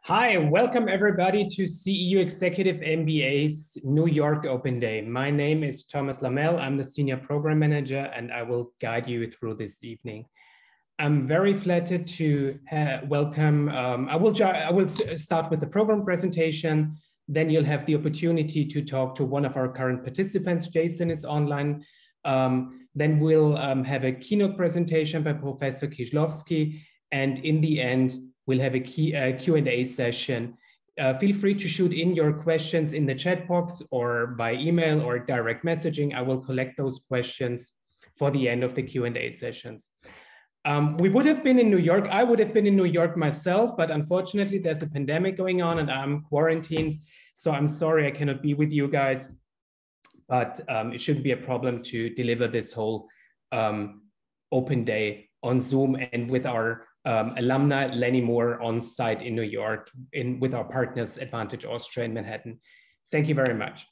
Hi, welcome everybody to CEU Executive MBA's New York Open Day. My name is Thomas Lamel. I'm the Senior Program Manager and I will guide you through this evening. I'm very flattered to welcome, I will start with the program presentation, then you'll have the opportunity to talk to one of our current participants. Jason is online. Then we'll have a keynote presentation by Professor Kizlovsky, and in the end, we'll have a Q&A session. Feel free to shoot in your questions in the chat box or by email or direct messaging. I will collect those questions for the end of the Q&A sessions. We would have been in New York. I would have been in New York myself, but unfortunately there's a pandemic going on and I'm quarantined. So I'm sorry I cannot be with you guys, but it shouldn't be a problem to deliver this whole open day on Zoom and with our alumni Lenny Moore on site in New York with our partners Advantage Austria in Manhattan. Thank you very much.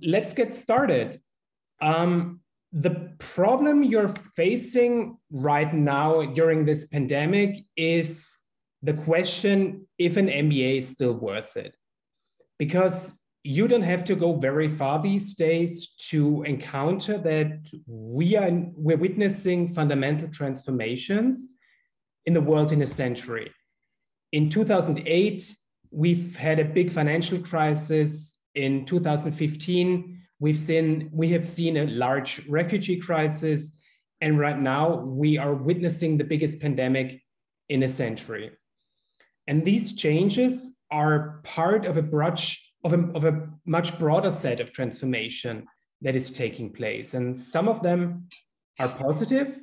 Let's get started. The problem you're facing right now during this pandemic is the question if an MBA is still worth it. Because you don't have to go very far these days to encounter that we're witnessing fundamental transformations in the world in a century. In 2008, we've had a big financial crisis. In 2015, we have seen a large refugee crisis. And right now we are witnessing the biggest pandemic in a century. And these changes are part of a much broader set of transformation that is taking place. And some of them are positive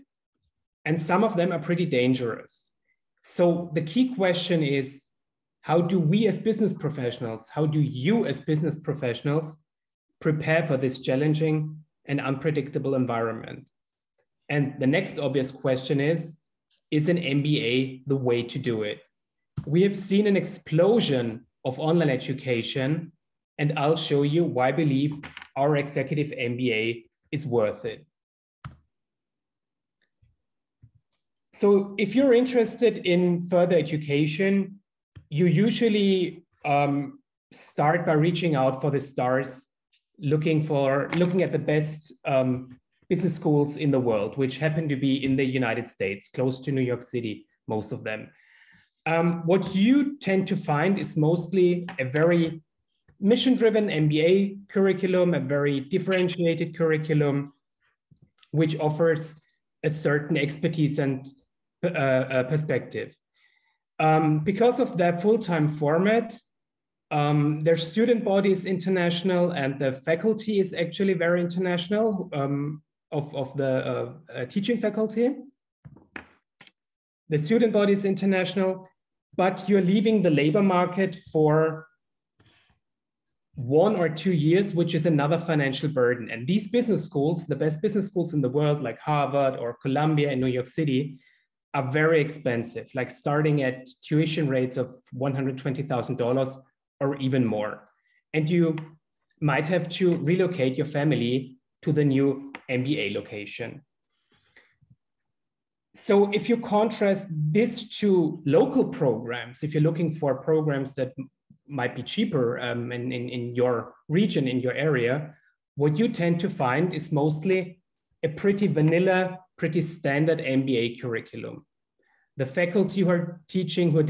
and some of them are pretty dangerous. So the key question is, how do we as business professionals, how do you as business professionals prepare for this challenging and unpredictable environment? And the next obvious question is an MBA the way to do it? We have seen an explosion of online education, and I'll show you why I believe our executive MBA is worth it. So if you're interested in further education, you usually start by reaching out for the stars, looking at the best business schools in the world, which happen to be in the United States, close to New York City, most of them. What you tend to find is mostly a very mission-driven MBA curriculum, a very differentiated curriculum, which offers a certain expertise and perspective. Because of their full-time format, their student body is international and the faculty is actually very international of the teaching faculty. The student body is international, but you're leaving the labor market for 1 or 2 years, which is another financial burden. And these business schools, the best business schools in the world, like Harvard or Columbia in New York City, are very expensive, like starting at tuition rates of $120,000 or even more. And you might have to relocate your family to the new MBA location. So if you contrast this to local programs, if you're looking for programs that might be cheaper in your region, in your area, what you tend to find is mostly a pretty vanilla, pretty standard MBA curriculum. The faculty who are teaching, who are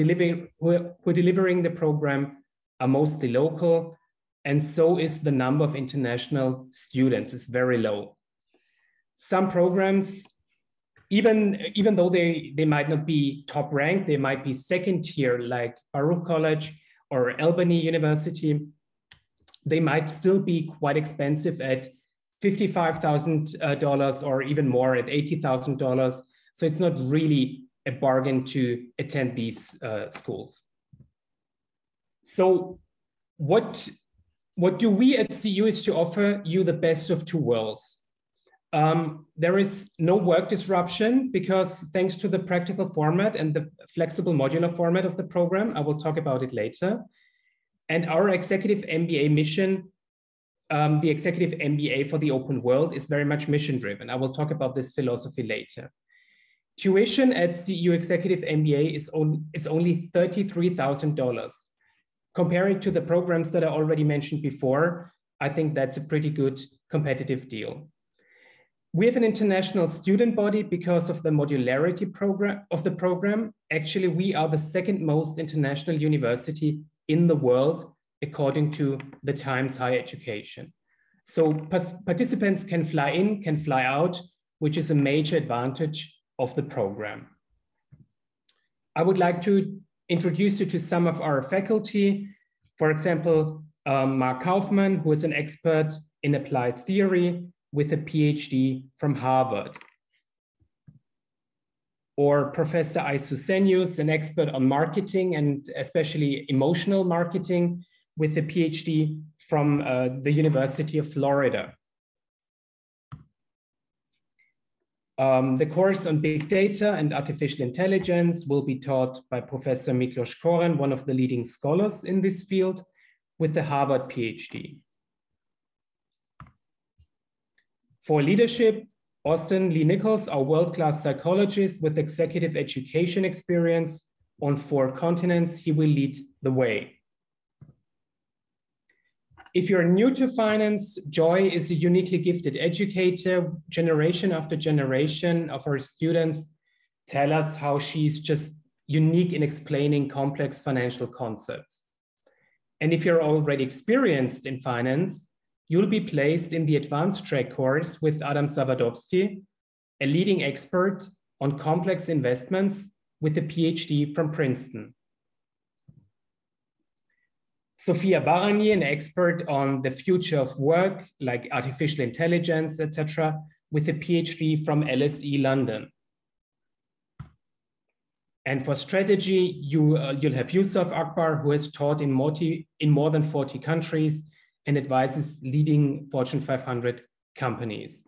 delivering the program are mostly local, and so is the number of international students is very low. Some programs, even though they might not be top ranked, they might be second tier, like Baruch College or Albany University, they might still be quite expensive at $55,000 or even more at $80,000. So it's not really a bargain to attend these schools. So what do we at CEU is to offer you the best of two worlds. There is no work disruption because thanks to the practical format and the flexible modular format of the program, I will talk about it later. And our executive MBA mission, the executive MBA for the open world, is very much mission driven. I will talk about this philosophy later. Tuition at CEU Executive MBA is only $33,000. Comparing to the programs that I already mentioned before, I think that's a pretty good competitive deal. We have an international student body because of the modularity program of the program. Actually, we are the second most international university in the world, according to the Times Higher Education. So participants can fly in, can fly out, which is a major advantage of the program. I would like to introduce you to some of our faculty. For example, Mark Kaufman, who is an expert in applied theory with a PhD from Harvard. Or Professor Isusenius, an expert on marketing and especially emotional marketing with a PhD from the University of Florida. The course on big data and artificial intelligence will be taught by Professor Miklos Koren, one of the leading scholars in this field, with the Harvard PhD. For leadership, Austin Lee Nichols, our world-class psychologist with executive education experience on 4 continents, he will lead the way. If you're new to finance, Joy is a uniquely gifted educator. Generation after generation of our students tell us how she's just unique in explaining complex financial concepts. And if you're already experienced in finance, you'll be placed in the advanced track course with Adam Zawodowski, a leading expert on complex investments with a PhD from Princeton. Sophia Barani, an expert on the future of work, like artificial intelligence, etc., with a PhD from LSE London. And for strategy, you'll have Yusuf Akbar, who has taught in more than 40 countries and advises leading Fortune 500 companies.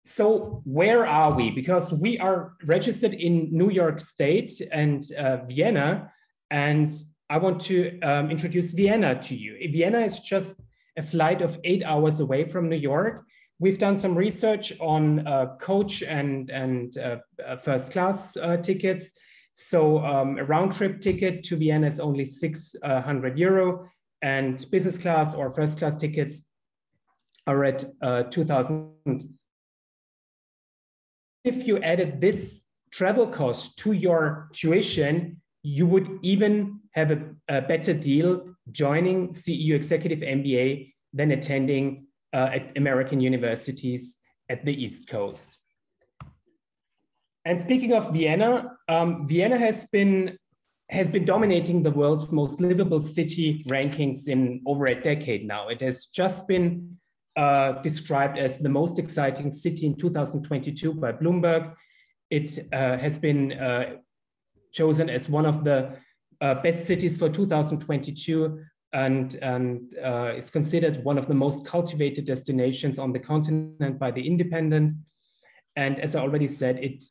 So where are we? Because we are registered in New York State and Vienna, and I want to introduce Vienna to you. Vienna is just a flight of 8 hours away from New York. We've done some research on coach and first class tickets. So a round trip ticket to Vienna is only 600 euro, and business class or first class tickets are at 2,000. If you added this travel cost to your tuition, you would even have a better deal joining CEU Executive MBA than attending at American universities at the East Coast. And speaking of Vienna, Vienna has been dominating the world's most livable city rankings in over a decade now. It has just been described as the most exciting city in 2022 by Bloomberg. It has been chosen as one of the best cities for 2022 and is considered one of the most cultivated destinations on the continent by The Independent. And as I already said, it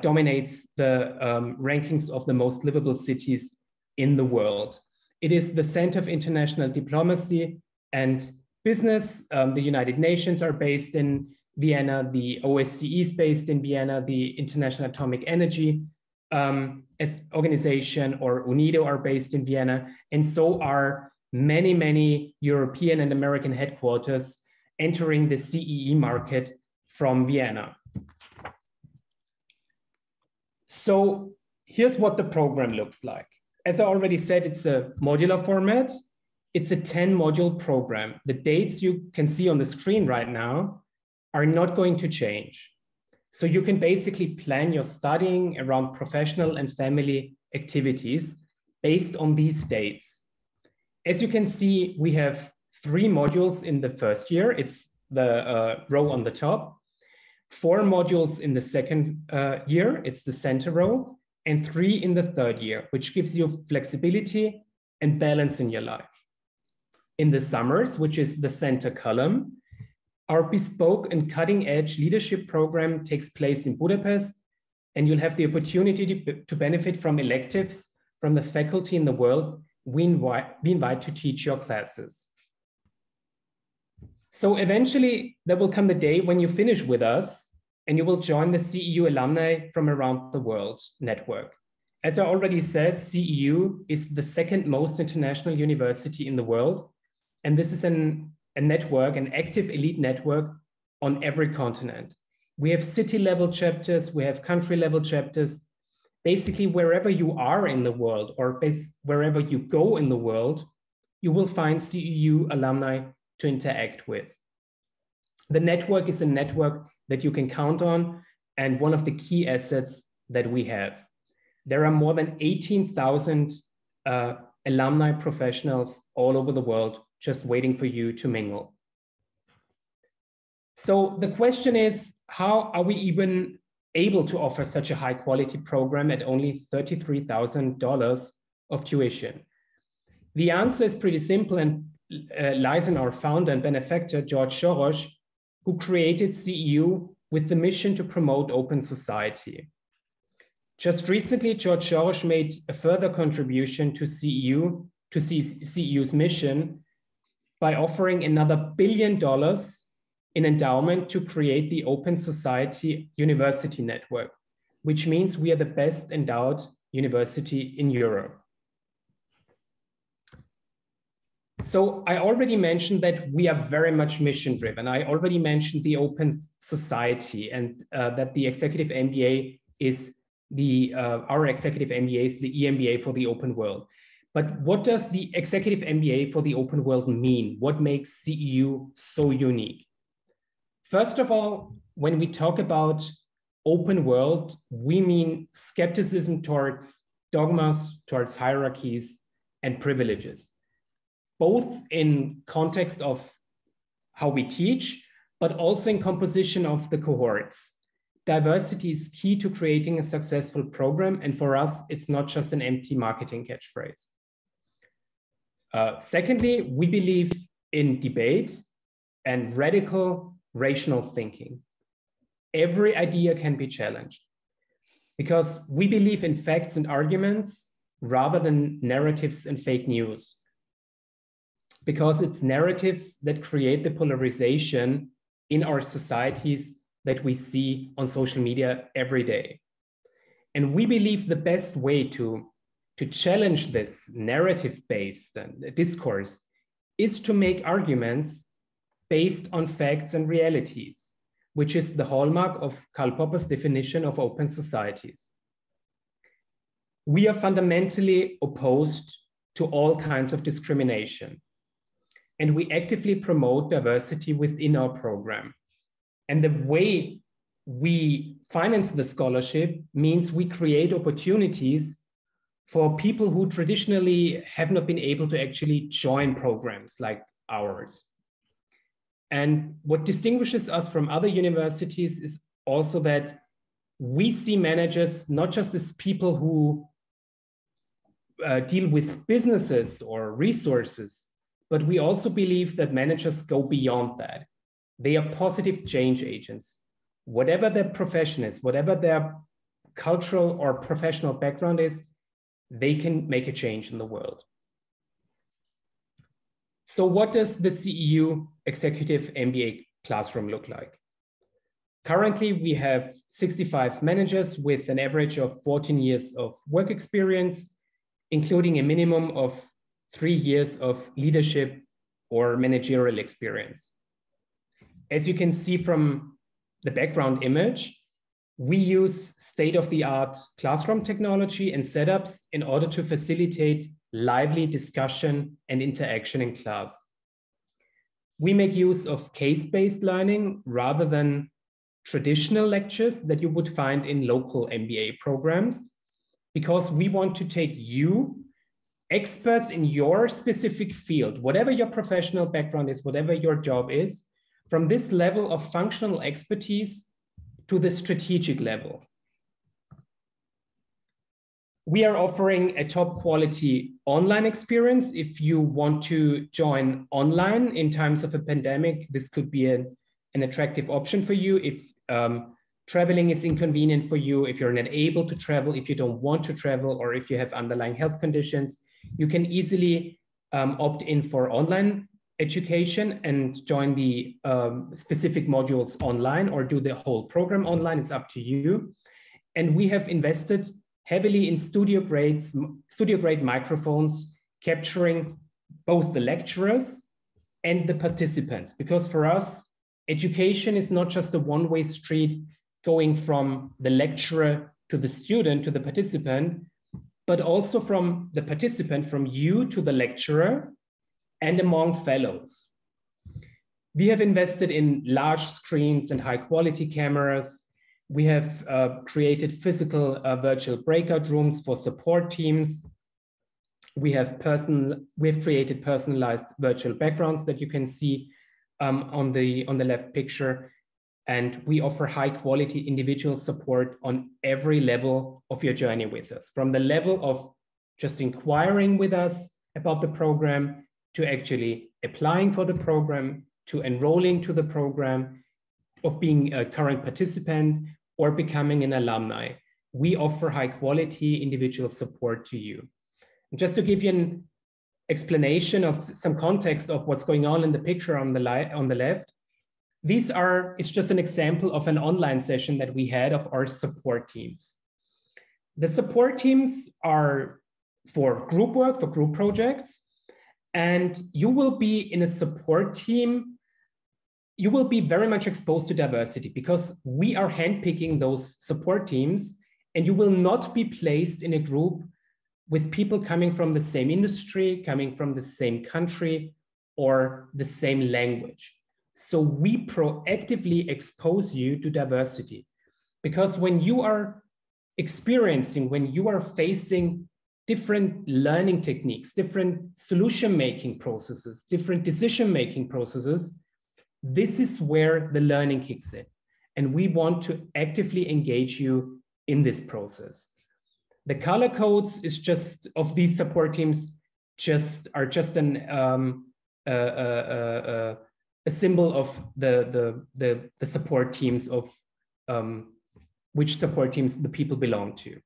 dominates the rankings of the most livable cities in the world. It is the center of international diplomacy and business. The United Nations are based in Vienna. The OSCE is based in Vienna. The International Atomic Energy organization or UNIDO are based in Vienna. And so are many, many European and American headquarters entering the CEE market from Vienna. So here's what the program looks like. As I already said, it's a modular format. It's a 10-module program. The dates you can see on the screen right now are not going to change. So you can basically plan your studying around professional and family activities based on these dates. As you can see, we have 3 modules in the first year. It's the row on the top. 4 modules in the second year, it's the center row, and 3 in the third year, which gives you flexibility and balance in your life. In the summers, which is the center column, our bespoke and cutting-edge leadership program takes place in Budapest, and you'll have the opportunity to benefit from electives from the faculty in the world we invite to teach your classes. So eventually, there will come the day when you finish with us and you will join the CEU alumni from around the world network. As I already said, CEU is the second most international university in the world. And this is a network, an active elite network on every continent. We have city-level chapters, we have country-level chapters. Basically, wherever you are in the world or wherever you go in the world, you will find CEU alumni to interact with. The network is a network that you can count on and one of the key assets that we have. There are more than 18,000 alumni professionals all over the world just waiting for you to mingle. So the question is, how are we even able to offer such a high quality program at only $33,000 of tuition? The answer is pretty simple and lies in our founder and benefactor, George Soros, who created CEU with the mission to promote open society. Just recently, George Soros made a further contribution to CEU, to CEU's mission, by offering another $1 billion in endowment to create the Open Society University Network, which means we are the best endowed university in Europe. So I already mentioned that we are very much mission driven. I already mentioned the Open Society and that the Executive MBA is our Executive MBA is the EMBA for the open world. But what does the Executive MBA for the open world mean? What makes CEU so unique? First of all, when we talk about open world, we mean skepticism towards dogmas, towards hierarchies and privileges, both in context of how we teach, but also in composition of the cohorts. Diversity is key to creating a successful program. And for us, it's not just an empty marketing catchphrase. Secondly, we believe in debate and radical rational thinking. Every idea can be challenged because we believe in facts and arguments rather than narratives and fake news. Because it's narratives that create the polarization in our societies that we see on social media every day. And we believe the best way to challenge this narrative-based discourse is to make arguments based on facts and realities, which is the hallmark of Karl Popper's definition of open societies. We are fundamentally opposed to all kinds of discrimination, and we actively promote diversity within our program. And the way we finance the scholarship means we create opportunities for people who traditionally have not been able to actually join programs like ours. And what distinguishes us from other universities is also that we see managers not just as people who deal with businesses or resources, but we also believe that managers go beyond that. They are positive change agents. Whatever their profession is, whatever their cultural or professional background is, they can make a change in the world. So what does the CEU Executive MBA classroom look like? Currently, we have 65 managers with an average of 14 years of work experience, including a minimum of 3 years of leadership or managerial experience. As you can see from the background image, we use state-of-the-art classroom technology and setups in order to facilitate lively discussion and interaction in class. We make use of case-based learning rather than traditional lectures that you would find in local MBA programs, because we want to take you, experts in your specific field, whatever your professional background is, whatever your job is, from this level of functional expertise to the strategic level. We are offering a top quality online experience. If you want to join online in times of a pandemic, this could be an attractive option for you. If traveling is inconvenient for you, if you're not able to travel, if you don't want to travel, or if you have underlying health conditions, you can easily opt in for online education and join the specific modules online or do the whole program online. It's up to you. And we have invested heavily in studio grade microphones, capturing both the lecturers and the participants. Because for us, education is not just a one-way street going from the lecturer to the student, to the participant, but also from the participant, from you to the lecturer and among fellows. We have invested in large screens and high quality cameras. We have created physical virtual breakout rooms for support teams. We have created personalized virtual backgrounds that you can see on the left picture. And we offer high quality individual support on every level of your journey with us, from the level of just inquiring with us about the program to actually applying for the program, to enrolling to the program, of being a current participant or becoming an alumni. We offer high quality individual support to you. And just to give you an explanation of some context of what's going on in the picture on the left, it's just an example of an online session that we had of our support teams. The support teams are for group work, for group projects, and you will be in a support team. You will be very much exposed to diversity because we are handpicking those support teams, and you will not be placed in a group with people coming from the same industry, coming from the same country, or the same language. So we proactively expose you to diversity, because when you are when you are facing different learning techniques, different solution-making processes, different decision-making processes, this is where the learning kicks in. And we want to actively engage you in this process. The color codes is just of these support teams are just a symbol of the support teams of which support teams the people belong to.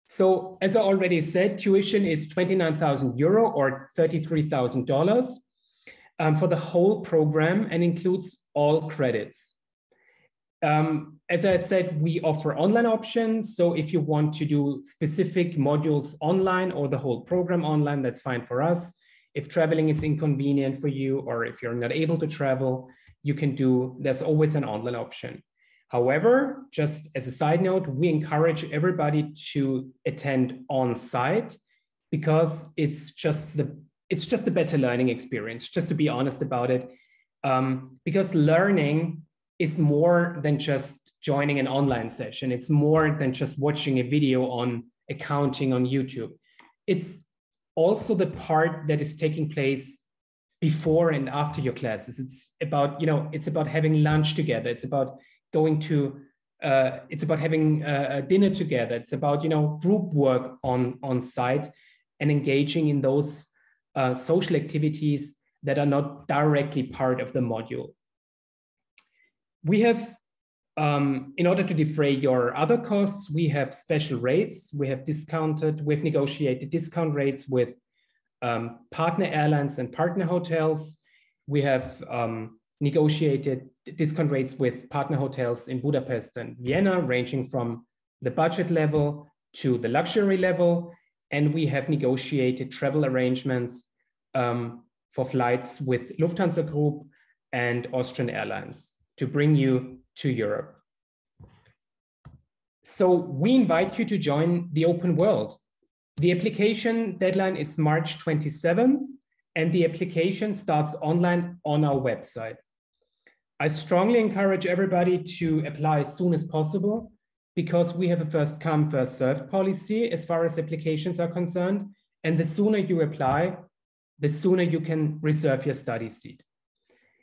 So as I already said, tuition is €29,000 or $33,000 for the whole program and includes all credits. As I said, we offer online options. So if you want to do specific modules online or the whole program online, that's fine for us. If traveling is inconvenient for you, or if you're not able to travel, there's always an online option. However, just as a side note, we encourage everybody to attend on site because it's just a better learning experience, just to be honest about it. Because learning is more than just joining an online session. It's more than just watching a video on accounting on YouTube. It's also the part that is taking place before and after your classes. It's about having lunch together. It's about it's about having a dinner together. It's about, group work on site and engaging in those social activities that are not directly part of the module. We have, in order to defray your other costs, we have special rates. We've negotiated discount rates with partner airlines and partner hotels. We have negotiated discount rates with partner hotels in Budapest and Vienna, ranging from the budget level to the luxury level. And we have negotiated travel arrangements for flights with Lufthansa Group and Austrian Airlines to bring you to Europe. So we invite you to join the open world. The application deadline is March 27th, and the application starts online on our website. I strongly encourage everybody to apply as soon as possible because we have a first come, first served policy as far as applications are concerned. And the sooner you apply, the sooner you can reserve your study seat.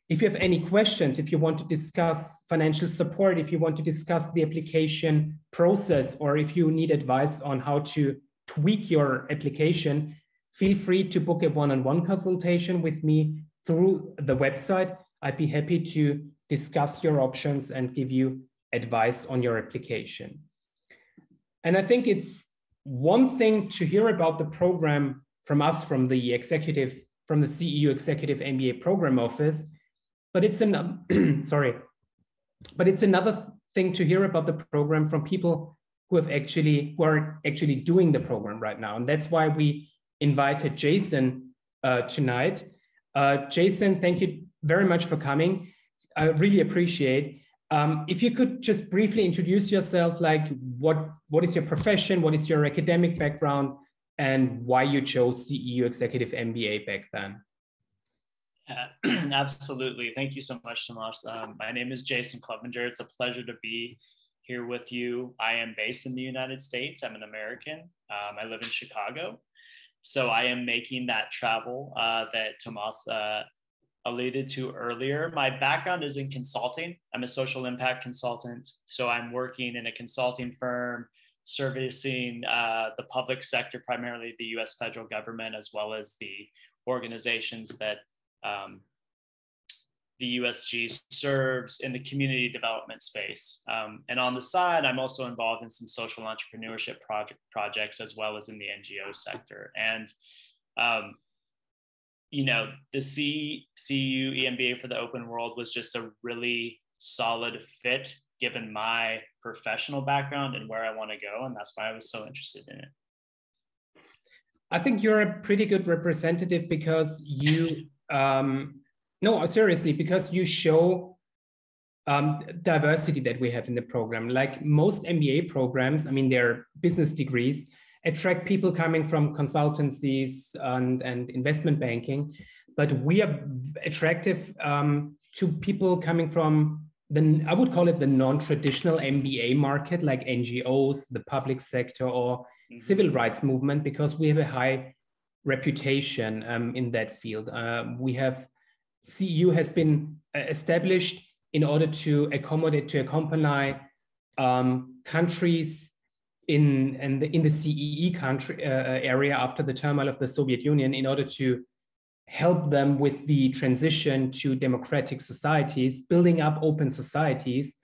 If you have any questions, if you want to discuss financial support, if you want to discuss the application process, or if you need advice on how to tweak your application, feel free to book a one-on-one consultation with me through the website. I'd be happy to discuss your options and give you advice on your application. And I think it's one thing to hear about the program from us, from the executive from the CEU Executive MBA Program Office. But it's an sorry, but it's another thing to hear about the program from people who are actually doing the program right now, and that's why we invited Jason tonight. Jason, thank you very much for coming. I really appreciate. If you could just briefly introduce yourself, like what is your profession, what is your academic background, and why you chose CEU Executive MBA back then. Absolutely. Thank you so much, Tomas. My name is Jason Clevenger. It's a pleasure to be here with you. I am based in the United States. I'm an American. I live in Chicago. So I am making that travel that Tomas alluded to earlier. My background is in consulting. I'm a social impact consultant. So I'm working in a consulting firm, servicing the public sector, primarily the US federal government, as well as the organizations that the USG serves in the community development space. And on the side, I'm also involved in some social entrepreneurship projects, as well as in the NGO sector. And, you know, the CEU EMBA for the open world was just a really solid fit, given my professional background and where I want to go. And that's why I was so interested in it. I think you're a pretty good representative because you, no, seriously, because you show diversity that we have in the program. Like most MBA programs, I mean, they're business degrees, attract people coming from consultancies and investment banking, but we are attractive to people coming from I would call it the non-traditional MBA market, like NGOs, the public sector, or civil rights movement, because we have a high reputation in that field. CEU has been established in order to accompany countries in the CEE country area after the turmoil of the Soviet Union, in order to help them with the transition to democratic societies, building up open societies.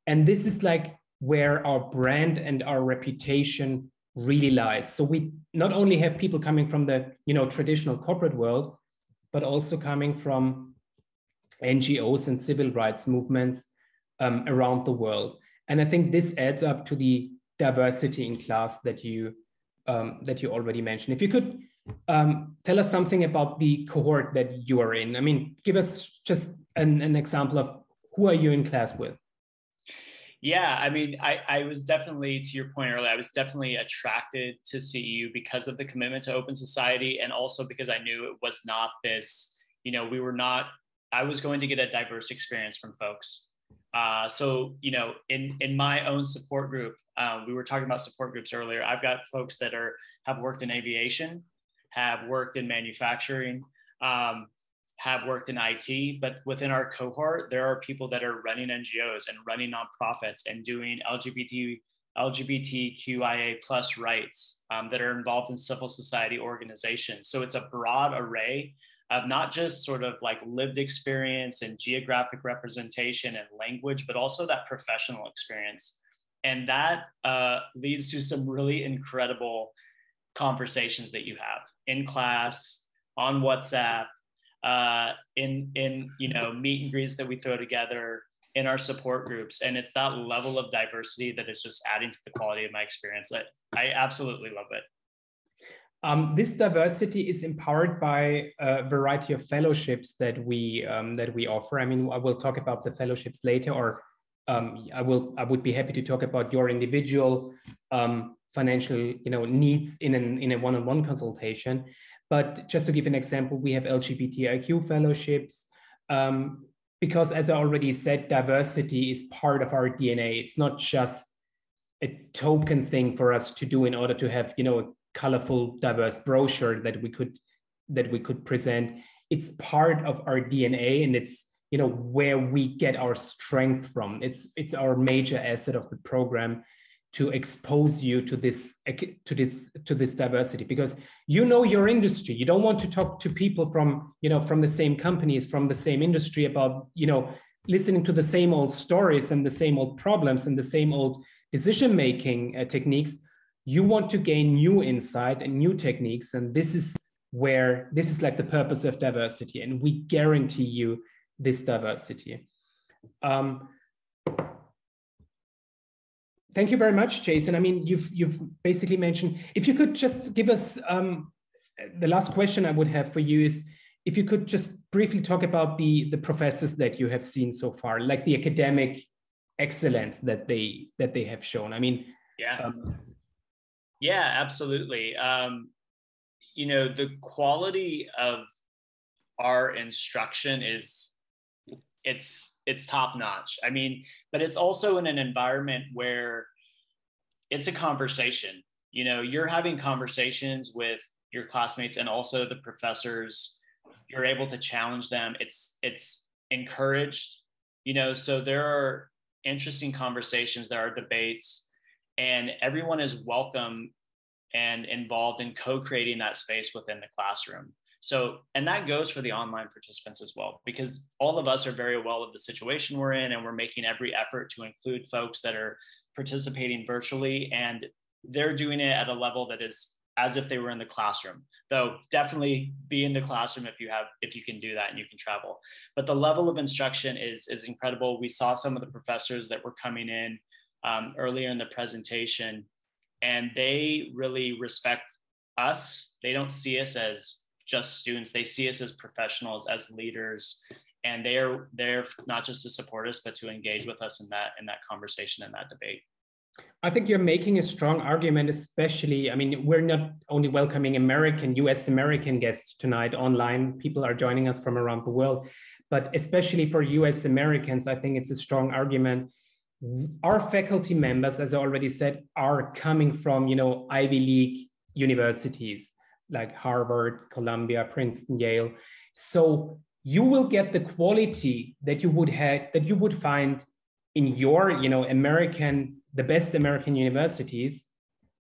And this is like where our brand and our reputation really lies. So we not only have people coming from the traditional corporate world, but also coming from NGOs and civil rights movements around the world. And I think this adds up to the diversity in class that you already mentioned. If you could tell us something about the cohort that you are in. I mean, give us just an example of who are you in class with? Yeah, I mean, I was definitely, to your point earlier, I was definitely attracted to CEU because of the commitment to open society, and also because I knew it was not this, I was going to get a diverse experience from folks. So, in my own support group, we were talking about support groups earlier. I've got folks that have worked in aviation, have worked in manufacturing, have worked in IT, but within our cohort, there are people that are running NGOs and running nonprofits and doing LGBTQIA plus rights that are involved in civil society organizations. So it's a broad array of not just sort of like lived experience and geographic representation and language, but also that professional experience. And that leads to some really incredible conversations that you have in class, on WhatsApp, in meet and greets that we throw together, in our support groups. And it's that level of diversity that is just adding to the quality of my experience. I absolutely love it. This diversity is empowered by a variety of fellowships that we offer. I mean, I will talk about the fellowships later, or I would be happy to talk about your individual financial needs in a one-on-one consultation. But just to give an example, we have LGBTIQ Fellowships, because as I already said, diversity is part of our DNA. It's not just a token thing for us to do in order to have a colorful, diverse brochure that we could present. It's part of our DNA, and it's where we get our strength from. It's our major asset of the program, to expose you to this diversity, because your industry. You don't want to talk to people from the same companies, from the same industry, about listening to the same old stories and the same old problems and the same old decision-making techniques. You want to gain new insight and new techniques, and this is where this is like the purpose of diversity, and we guarantee you this diversity. Thank you very much, Jason. I mean, you've basically mentioned, if you could just give us, the last question I would have for you is, if you could just briefly talk about the professors that you have seen so far, like the academic excellence that they have shown. I mean, yeah, yeah, absolutely. You know, the quality of our instruction is it's top notch. I mean, but it's also in an environment where it's a conversation. You know, you're having conversations with your classmates and also the professors. You're able to challenge them. It's encouraged, you know, so there are interesting conversations, there are debates, and everyone is welcome and involved in co-creating that space within the classroom. So, and that goes for the online participants as well, because all of us are very well of the situation we're in, and we're making every effort to include folks that are participating virtually, and they're doing it at a level that is as if they were in the classroom. Though definitely be in the classroom if you can do that and you can travel. But the level of instruction is incredible. We saw some of the professors that were coming in earlier in the presentation, and they really respect us. They don't see us as just students. They see us as professionals, as leaders, and they're there not just to support us, but to engage with us in that conversation and that debate. I think you're making a strong argument, especially, I mean, we're not only welcoming US American guests tonight online, people are joining us from around the world, but especially for US Americans, I think it's a strong argument. Our faculty members, as I already said, are coming from, you know, Ivy League universities like Harvard, Columbia, Princeton, Yale. So you will get the quality that you would find in your, you know, the best American universities,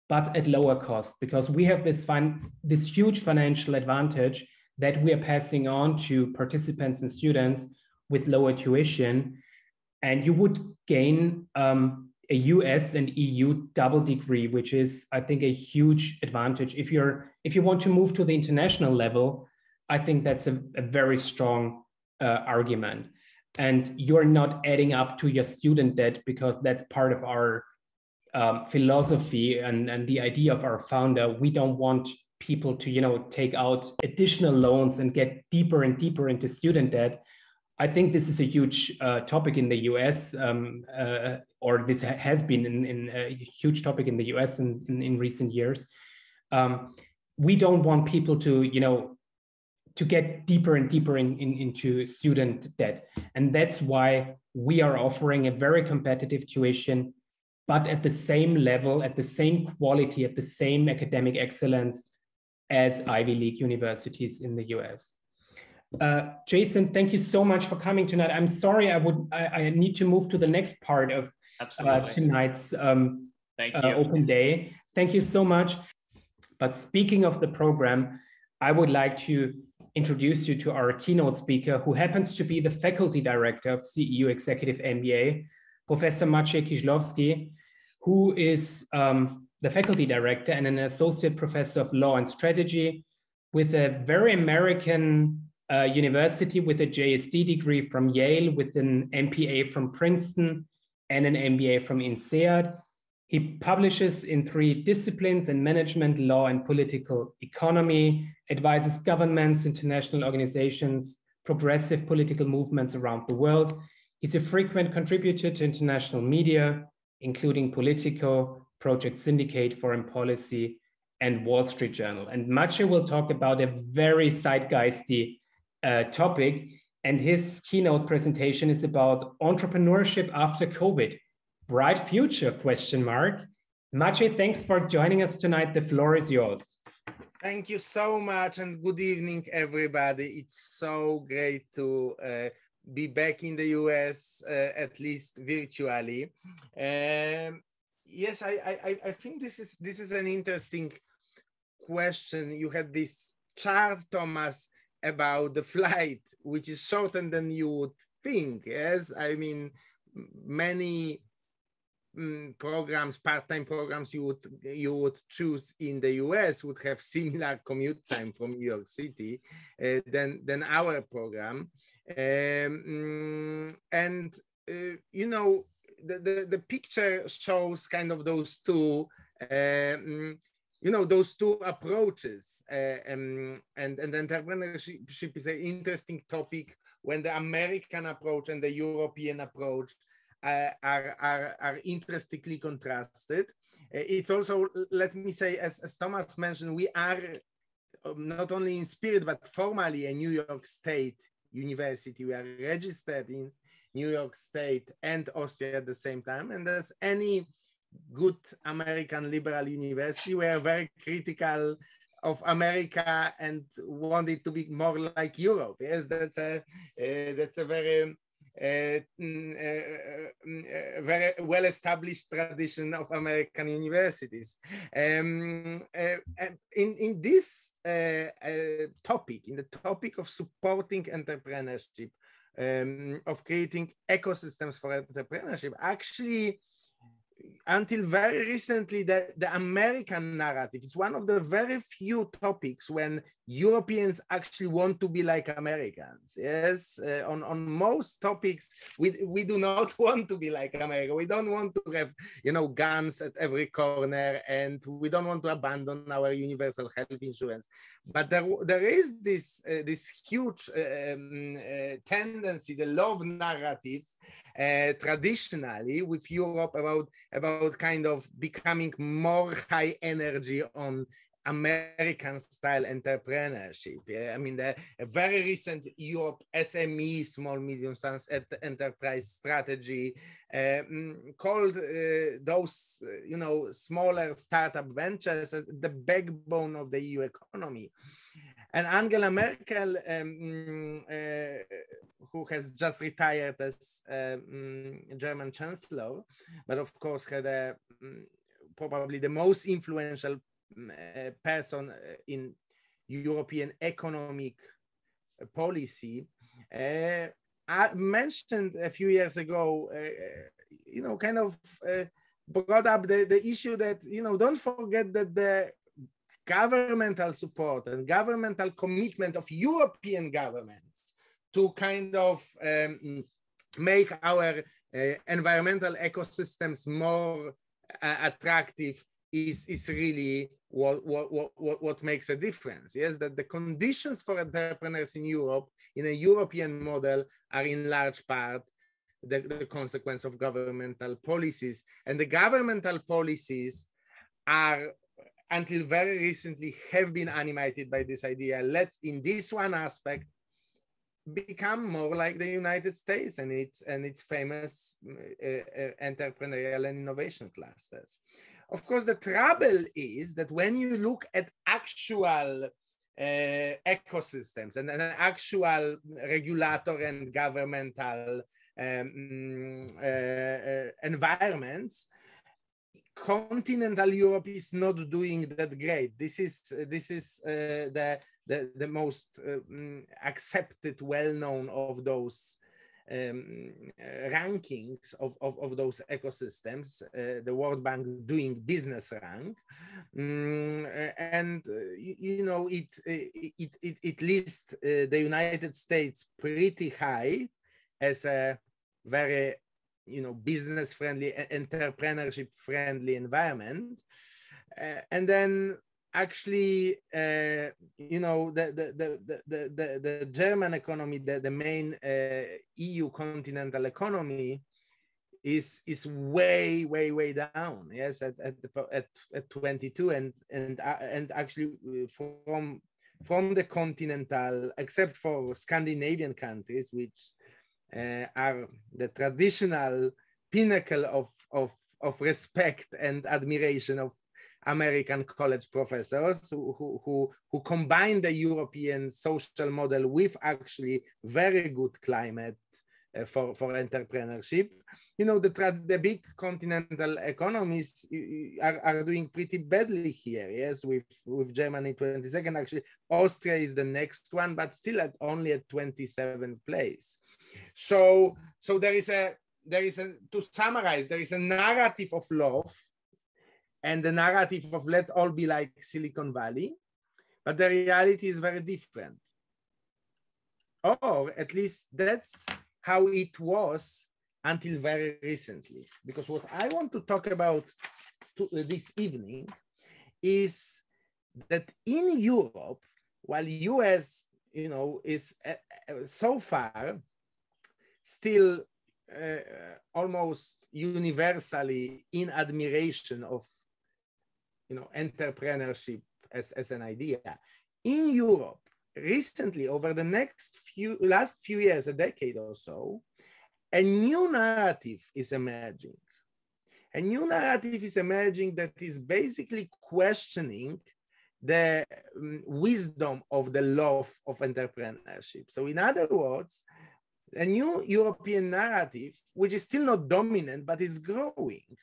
but at lower cost, because we have this huge financial advantage that we are passing on to participants and students with lower tuition. And you would gain a US and EU double degree, which is, I think, a huge advantage. If you want to move to the international level, I think that's a very strong argument. And you're not adding up to your student debt, because that's part of our philosophy and the idea of our founder. We don't want people to, you know, take out additional loans and get deeper and deeper into student debt. I think this is a huge topic in the US, or this has been in a huge topic in the US in recent years. We don't want people to, you know, to get deeper and deeper into student debt. And that's why we are offering a very competitive tuition, but at the same level, at the same quality, at the same academic excellence as Ivy League universities in the US. Jason, thank you so much for coming tonight. I'm sorry, I need to move to the next part of tonight's open day. Thank you so much. But speaking of the program, I would like to introduce you to our keynote speaker, who happens to be the faculty director of CEU Executive MBA, Professor Marcie Kizlovsky, who is the faculty director and an associate professor of law and strategy with a very American university, with a JSD degree from Yale, with an MPA from Princeton and an MBA from INSEAD. He publishes in 3 disciplines in management, law, and political economy, advises governments, international organizations, progressive political movements around the world. He's a frequent contributor to international media, including Politico, Project Syndicate, Foreign Policy, and Wall Street Journal. And Marcie will talk about a very zeitgeisty topic, and his keynote presentation is about entrepreneurship after COVID. Bright future, question mark. Marcie, thanks for joining us tonight. The floor is yours. Thank you so much, and good evening, everybody. It's so great to be back in the US, at least virtually. Yes, I think this is an interesting question. You had this chart, Thomas, about the flight, which is shorter than you would think. Yes, I mean, many programs, part-time programs you would choose in the US would have similar commute time from New York City than our program. You know, the picture shows kind of those two, you know, those two approaches. And entrepreneurship is an interesting topic when the American approach and the European approach are interestingly contrasted. It's also, let me say, as Thomas mentioned, we are not only in spirit, but formally a New York State university. We are registered in New York State and Austria at the same time. And as any good American liberal university, we are very critical of America and want it to be more like Europe. Yes, that's a very very well-established tradition of American universities. In this topic, in the topic of supporting entrepreneurship, of creating ecosystems for entrepreneurship, actually, until very recently, the American narrative is one of the very few topics when Europeans actually want to be like Americans. Yes, on most topics, we do not want to be like America. We don't want to have, you know, guns at every corner, and we don't want to abandon our universal health insurance. But there is this huge tendency, the love narrative, traditionally with Europe about kind of becoming more high energy on American style entrepreneurship. Yeah? I mean, a very recent Europe SME, small medium sized enterprise strategy, called those, you know, smaller startup ventures as the backbone of the EU economy. And Angela Merkel, who has just retired as German Chancellor, but of course had probably the most influential person in European economic policy, I mentioned a few years ago, you know, kind of brought up the issue that, you know, don't forget that the governmental support and governmental commitment of European governments to kind of make our environmental ecosystems more attractive is really what makes a difference. Yes, that the conditions for entrepreneurs in Europe, in a European model, are in large part the consequence of governmental policies. And the governmental policies are, until very recently, have been animated by this idea. Let's, in this one aspect, become more like the United States and its famous entrepreneurial and innovation clusters. Of course, the trouble is that when you look at actual ecosystems and actual regulator and governmental environments, continental Europe is not doing that great. This is the most accepted, well-known of those rankings of those ecosystems, the World Bank Doing Business rank, and you know, it lists the United States pretty high as a very, you know, business-friendly, entrepreneurship-friendly environment, and then actually, you know, the German economy, the main EU continental economy, is way down. Yes, at 22, and actually from the continental, except for Scandinavian countries, which are the traditional pinnacle of respect and admiration of American college professors who combine the European social model with actually very good climate for entrepreneurship. You know, the big continental economies are doing pretty badly here. Yes, with Germany 22nd. Actually, Austria is the next one, but still only at 27th place. So there is a to summarize, there is a narrative of love and the narrative of let's all be like Silicon Valley, but the reality is very different. Or at least that's how it was until very recently. Because what I want to talk about this evening is that in Europe, while US, is so far still almost universally in admiration of, entrepreneurship as an idea. In Europe, recently, over the last few years, a decade or so, a new narrative is emerging. A new narrative is emerging that is basically questioning the wisdom of the love of entrepreneurship. So in other words, a new European narrative, which is still not dominant, but is growing,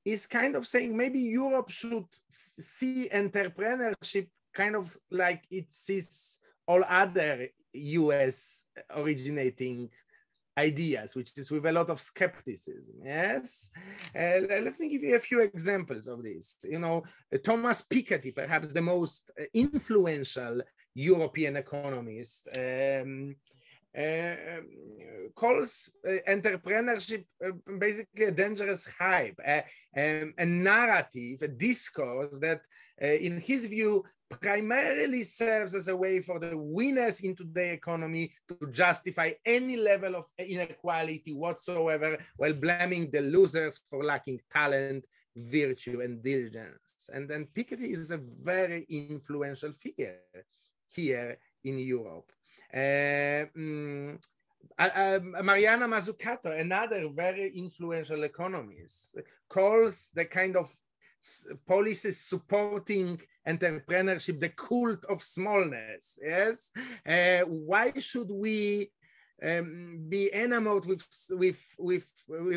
is kind of saying maybe Europe should see entrepreneurship kind of like it sees all other US originating ideas, which is with a lot of skepticism. Yes. Let me give you a few examples of this. Thomas Piketty, perhaps the most influential European economist, calls entrepreneurship basically a dangerous hype, a narrative, a discourse that in his view primarily serves as a way for the winners in today's economy to justify any level of inequality whatsoever, while blaming the losers for lacking talent, virtue, and diligence. And then Piketty is a very influential figure here in Europe. Mariana Mazzucato, another very influential economist, calls the kind of policies supporting entrepreneurship the cult of smallness. Yes, why should we be enamored with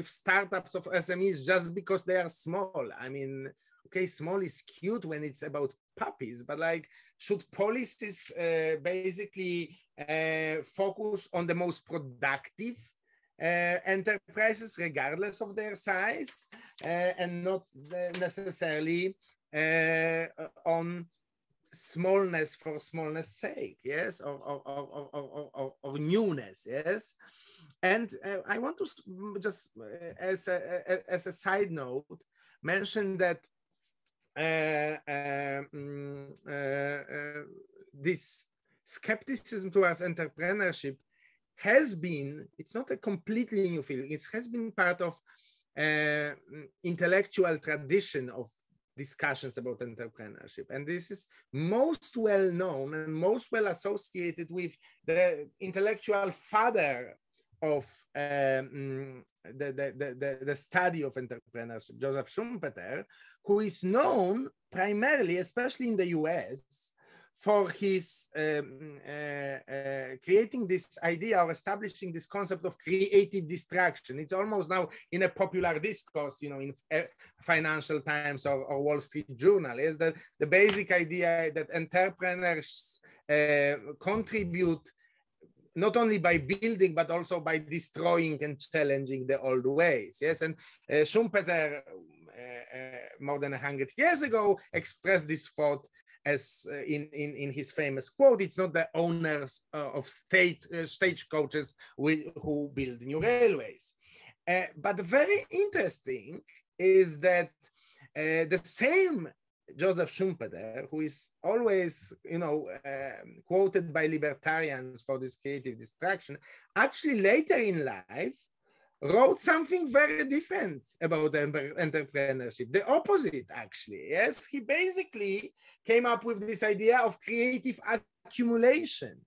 startups of SMEs just because they are small? I mean, okay, small is cute when it's about puppies, but like, should policies basically focus on the most productive enterprises regardless of their size, and not necessarily on smallness for smallness sake, yes, or newness, yes. And I want to just as a side note mention that this skepticism towards entrepreneurship has been, it's not a completely new feeling, it has been part of intellectual tradition of discussions about entrepreneurship. And this is most well known and most well associated with the intellectual father of the study of entrepreneurship, Joseph Schumpeter, who is known primarily, especially in the US, for his creating this idea or establishing this concept of creative distraction. It's almost now in a popular discourse, in Financial Times or Wall Street Journal, is that the basic idea that entrepreneurs contribute not only by building, but also by destroying and challenging the old ways. Yes, and Schumpeter, more than 100 years ago, expressed this thought as in his famous quote: "It's not the owners of stagecoaches who build new railways." But very interesting is that the same Joseph Schumpeter, who is always, quoted by libertarians for this creative distraction, actually later in life wrote something very different about entrepreneurship. The opposite, actually. Yes, he basically came up with this idea of creative accumulation.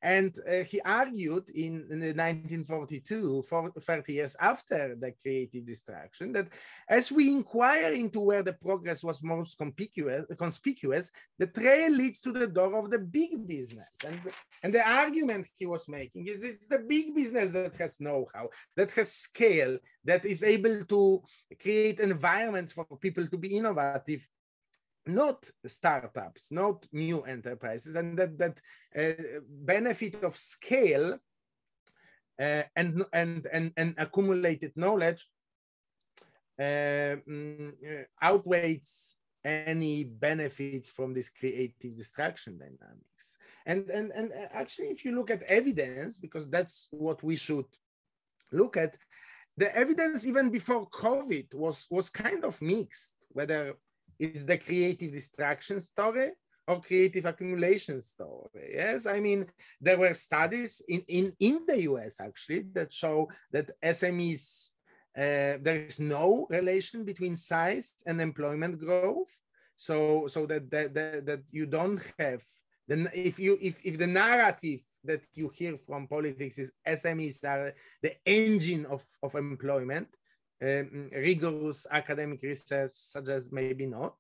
And he argued in 1942, 30 years after the creative distraction, that as we inquire into where the progress was most conspicuous, the trail leads to the door of the big business. And the argument he was making is it's the big business that has know-how, that has scale, that is able to create environments for people to be innovative, not startups, not new enterprises, and that benefit of scale and accumulated knowledge outweighs any benefits from this creative distraction dynamics. And actually, if you look at evidence, because that's what we should look at, the evidence even before COVID was kind of mixed, whether it's the creative distraction story or creative accumulation story. Yes, I mean, there were studies in the US actually that show that SMEs, there is no relation between size and employment growth. So that you don't have, then if the narrative that you hear from politics is SMEs are the engine of employment, rigorous academic research suggests maybe not.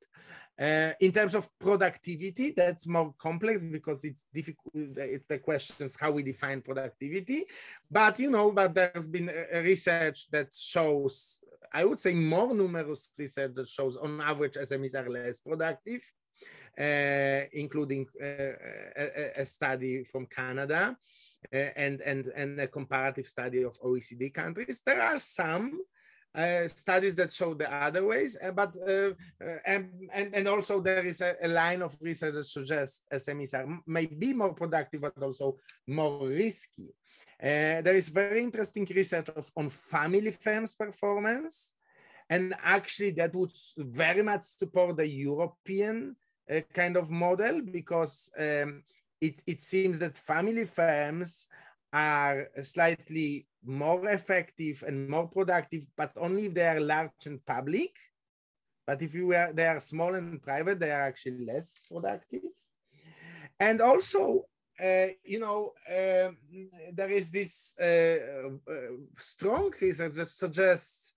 In terms of productivity, that's more complex because it's difficult. It's the questions how we define productivity. But but there's been research that shows, I would say, more numerous research that shows on average SMEs are less productive, including a study from Canada and a comparative study of OECD countries. There are some studies that show the other ways, and also there is a line of research that suggests SMEs are maybe more productive, but also more risky. There is very interesting research on family firms' performance, and actually that would very much support the European kind of model, because it seems that family firms are slightly more effective and more productive, but only if they are large and public. But if they are small and private, they are actually less productive. And also, there is this strong research that suggests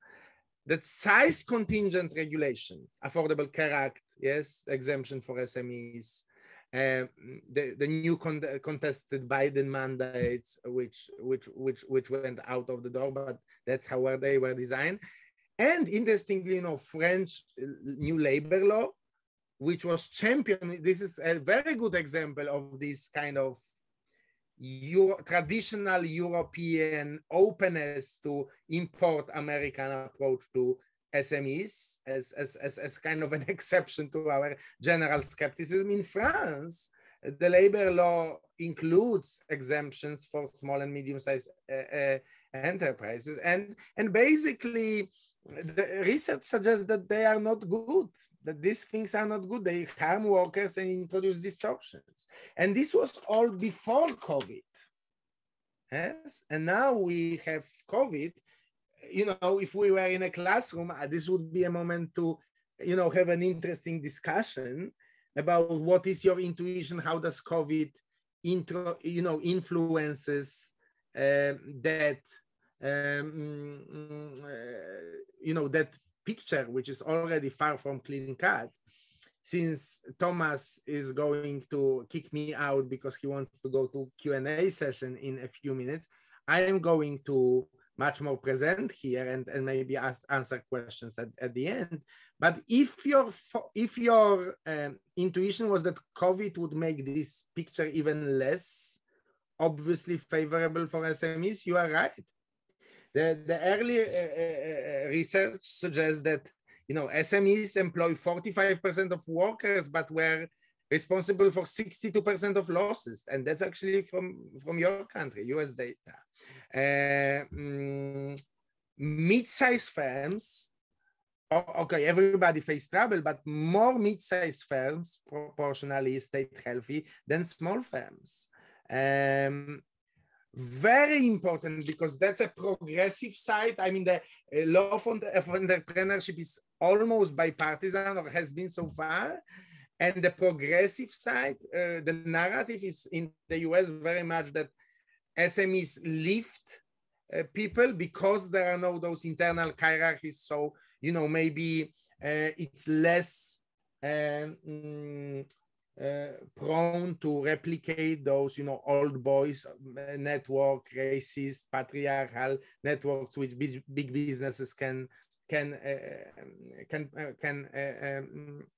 that size contingent regulations, Affordable Care Act, yes, exemption for SMEs, the new contested Biden mandates, which went out of the door, but that's how they were designed. And interestingly, French new labor law, which was championed. This is a very good example of this kind of traditional European openness to import American approach to SMEs as kind of an exception to our general skepticism. In France, the labor law includes exemptions for small and medium-sized enterprises, and basically the research suggests that they are not good, that these things are not good. They harm workers and introduce distortions. And this was all before COVID. Yes, and now we have COVID. If we were in a classroom, this would be a moment to, have an interesting discussion about what is your intuition, how does COVID influences that, that picture, which is already far from clean cut. Since Thomas is going to kick me out because he wants to go to Q&A session in a few minutes, I am going to much more present here and maybe answer questions at the end. But if your intuition was that COVID would make this picture even less obviously favorable for SMEs, you are right. The early research suggests that SMEs employ 45% of workers, but were responsible for 62% of losses, and that's actually from your country, US data. Mid-sized firms, okay, everybody faced trouble, but more mid-sized firms proportionally stayed healthy than small firms. Very important, because that's a progressive side. I mean, the law of entrepreneurship is almost bipartisan, or has been so far. And the progressive side, the narrative is in the US very much that SMEs lift people because there are no those internal hierarchies. So, maybe it's less prone to replicate those, old boys network, racist, patriarchal networks, which big businesses can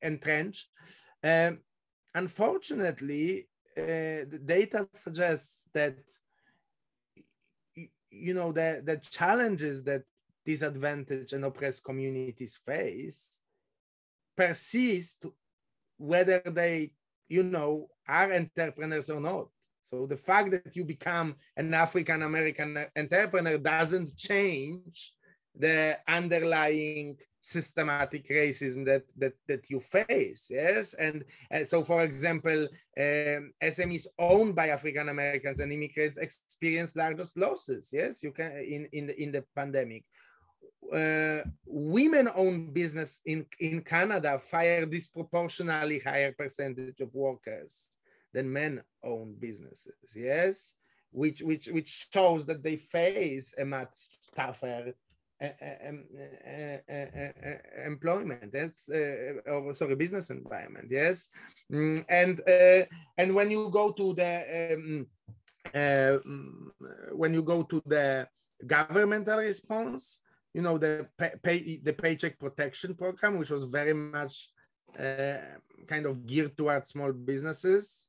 entrench. Unfortunately, the data suggests that the challenges that disadvantaged and oppressed communities face persist, whether they, are entrepreneurs or not. So the fact that you become an African-American entrepreneur doesn't change the underlying systematic racism that you face, yes? And so, for example, SMEs owned by African Americans and immigrants experience largest losses, yes? You can in the pandemic. Women-owned business in Canada fire disproportionately higher percentage of workers than men-owned businesses, yes? Which shows that they face a much tougher employment, yes, business environment, yes. And when you go to the governmental response, the Paycheck Protection Program, which was very much kind of geared towards small businesses,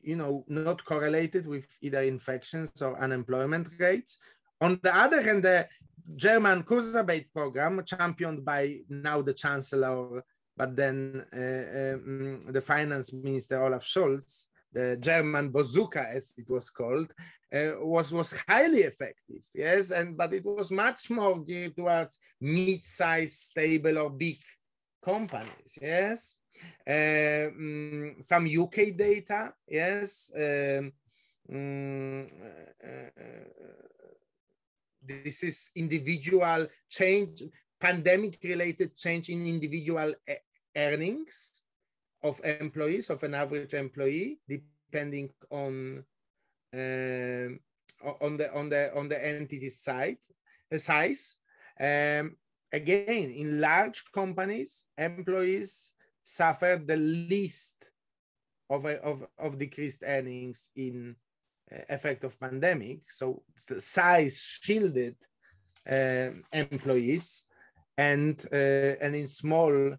not correlated with either infections or unemployment rates. On the other hand, the German Kurzarbeit program, championed by now the Chancellor, but then the Finance Minister Olaf Scholz, the German bazooka, as it was called, was highly effective. Yes, but it was much more geared towards mid-sized, stable, or big companies. Yes, some UK data. Yes. This is individual change, pandemic-related change in individual earnings of employees, of an average employee, depending on the entity size. Again, in large companies, employees suffer the least of decreased earnings in effect of pandemic. So the size shielded employees, and in small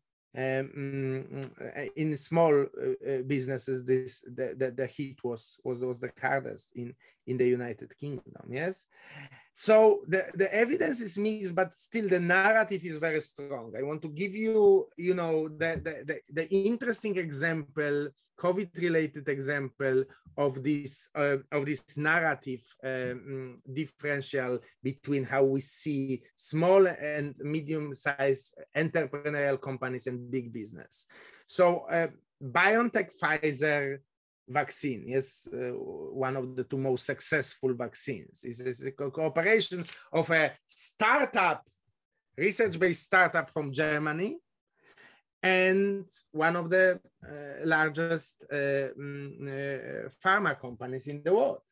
businesses, the hit was the hardest in the United Kingdom. Yes, so the evidence is mixed, but still the narrative is very strong. I want to give you, the interesting example, COVID-related example of this narrative differential between how we see small and medium-sized entrepreneurial companies and big business. So BioNTech Pfizer vaccine, yes, one of the two most successful vaccines, is a cooperation of a startup, research-based startup from Germany, and one of the largest pharma companies in the world.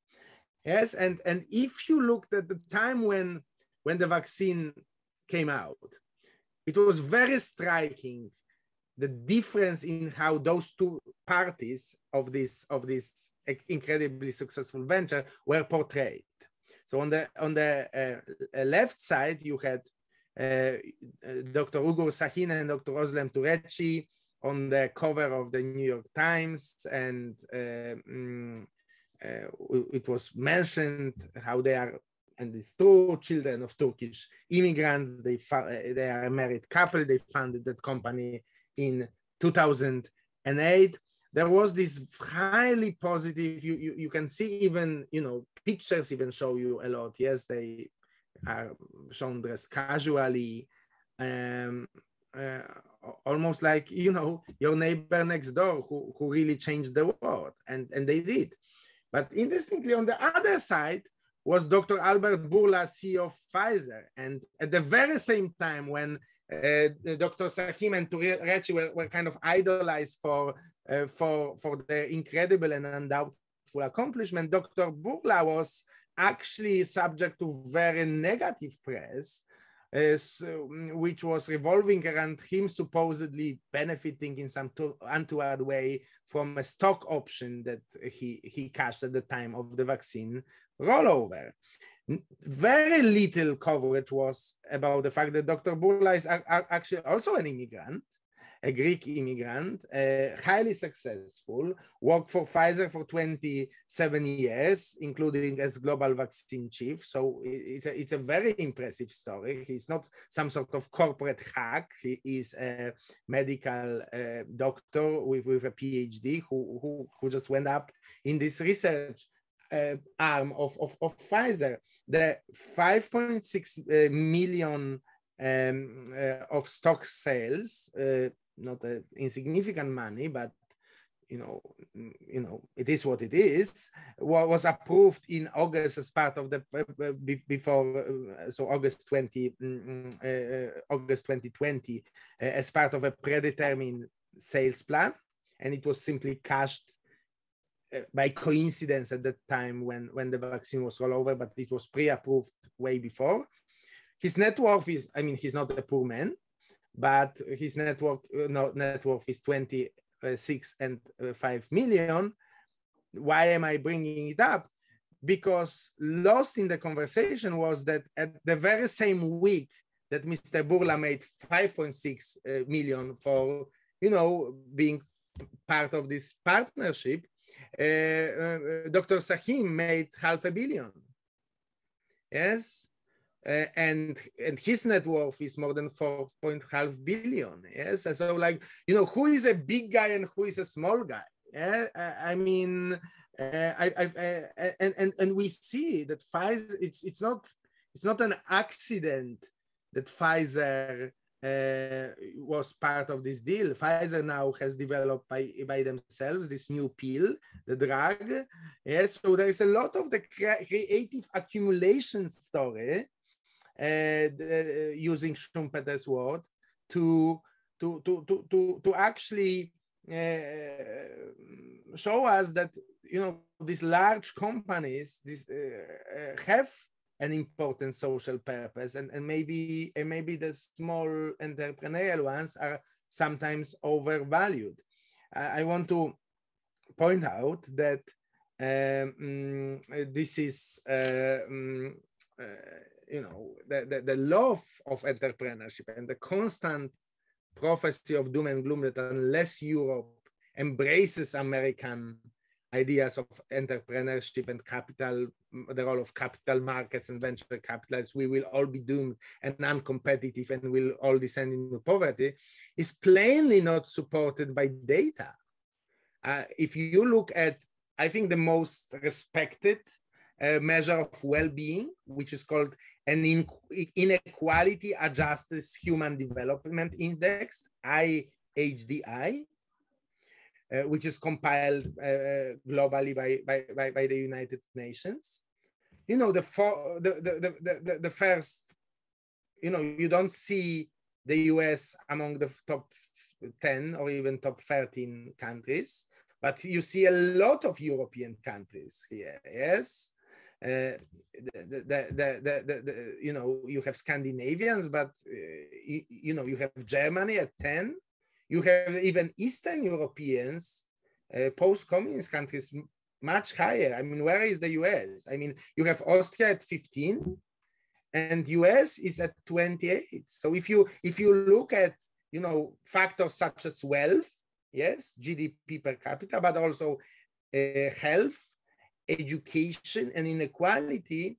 Yes, and if you looked at the time when the vaccine came out, it was very striking, the difference in how those two parties of this incredibly successful venture were portrayed. So on the left side, you had Dr. Ugur Sahin and Dr. Özlem Türeci on the cover of the New York Times, and it was mentioned how they are, and it's true, children of Turkish immigrants. They are a married couple. They founded that company in 2008. There was this highly positive, you can see even, pictures even show you a lot. Yes, they are shown dressed casually, almost like, your neighbor next door who really changed the world, and they did. But interestingly, on the other side was Dr. Albert Bourla, CEO of Pfizer. And at the very same time when Dr. Sahin and Türeci were kind of idolized for their incredible and undoubtful accomplishment, Dr. Bourla was actually subject to very negative press, which was revolving around him supposedly benefiting in some untoward way from a stock option that he cashed at the time of the vaccine rollover. Very little coverage was about the fact that Dr. Bourla is actually also an immigrant, a Greek immigrant, highly successful, worked for Pfizer for 27 years, including as global vaccine chief. So it's a very impressive story. He's not some sort of corporate hack. He is a medical doctor with a PhD who just went up in this research arm of Pfizer. The 5.6 million of stock sales, not an insignificant money, but you know, it is what it is, was approved in August as part of the so August 2020 as part of a predetermined sales plan, and it was simply cashed by coincidence at the time when the vaccine was all over, but it was pre-approved way before. His net worth is, I mean, he's not a poor man, but his net worth is 26.5 million. Why am I bringing it up? Because lost in the conversation was that at the very same week that Mr. Burla made 5.6 million for, you know, being part of this partnership, Dr. Sahim made $500 million. Yes. And his net worth is more than 4.5 billion. Yes. So, like, you know, who is a big guy and who is a small guy? Yeah. I mean, and we see that Pfizer, it's not an accident that Pfizer was part of this deal. Pfizer now has developed by themselves this new pill, the drug. Yes, so there is a lot of the creative accumulation story, using Schumpeter's word, to actually show us that, you know, these large companies have an important social purpose, and maybe the small entrepreneurial ones are sometimes overvalued. I want to point out that this is you know, the love of entrepreneurship and the constant prophecy of doom and gloom that unless Europe embraces American ideas of entrepreneurship and capital, the role of capital markets and venture capitalists, we will all be doomed and uncompetitive and will all descend into poverty, is plainly not supported by data. If you look at, I think, the most respected measure of well-being, which is called an Inequality Adjusted Human Development Index, IHDI, which is compiled globally by the United Nations. You know, the first, you know, you don't see the US among the top 10 or even top 13 countries, but you see a lot of European countries here. Yes. You know, you have Scandinavians, but you know, you have Germany at 10. You have even Eastern Europeans, post-communist countries, much higher. I mean, where is the US? I mean, you have Austria at 15, and US is at 28. So if you look at, you know, factors such as wealth, yes, GDP per capita, but also health, education, and inequality,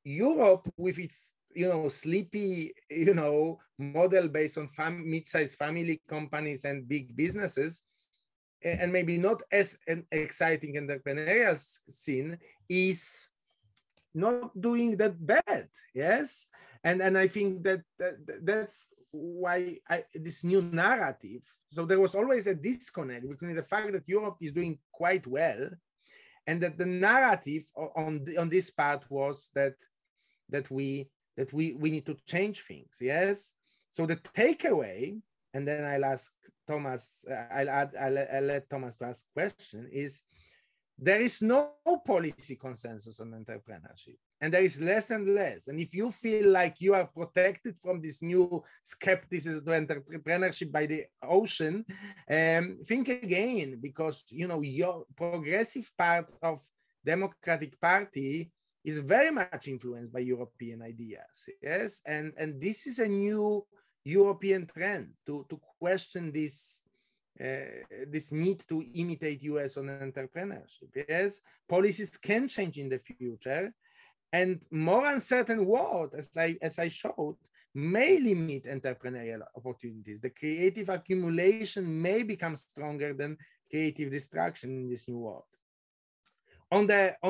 Europe, with its, you know, sleepy, you know, model based on mid-sized family companies and big businesses, and maybe not as an exciting entrepreneurial scene, is not doing that bad. Yes, and I think that's why this new narrative. So there was always a disconnect between the fact that Europe is doing quite well, and that the narrative on this part was that we need to change things. Yes. So the takeaway, and then I'll ask Thomas, I'll let Thomas to ask question, is there is no policy consensus on entrepreneurship, and there is less and less. And if you feel like you are protected from this new skepticism to entrepreneurship by the ocean, think again, because, you know, your progressive part of Democratic Party is very much influenced by European ideas. Yes, and this is a new European trend to question this need to imitate US on entrepreneurship. Yes, policies can change in the future, and more uncertain world, as I showed, may limit entrepreneurial opportunities. The creative accumulation may become stronger than creative destruction in this new world. On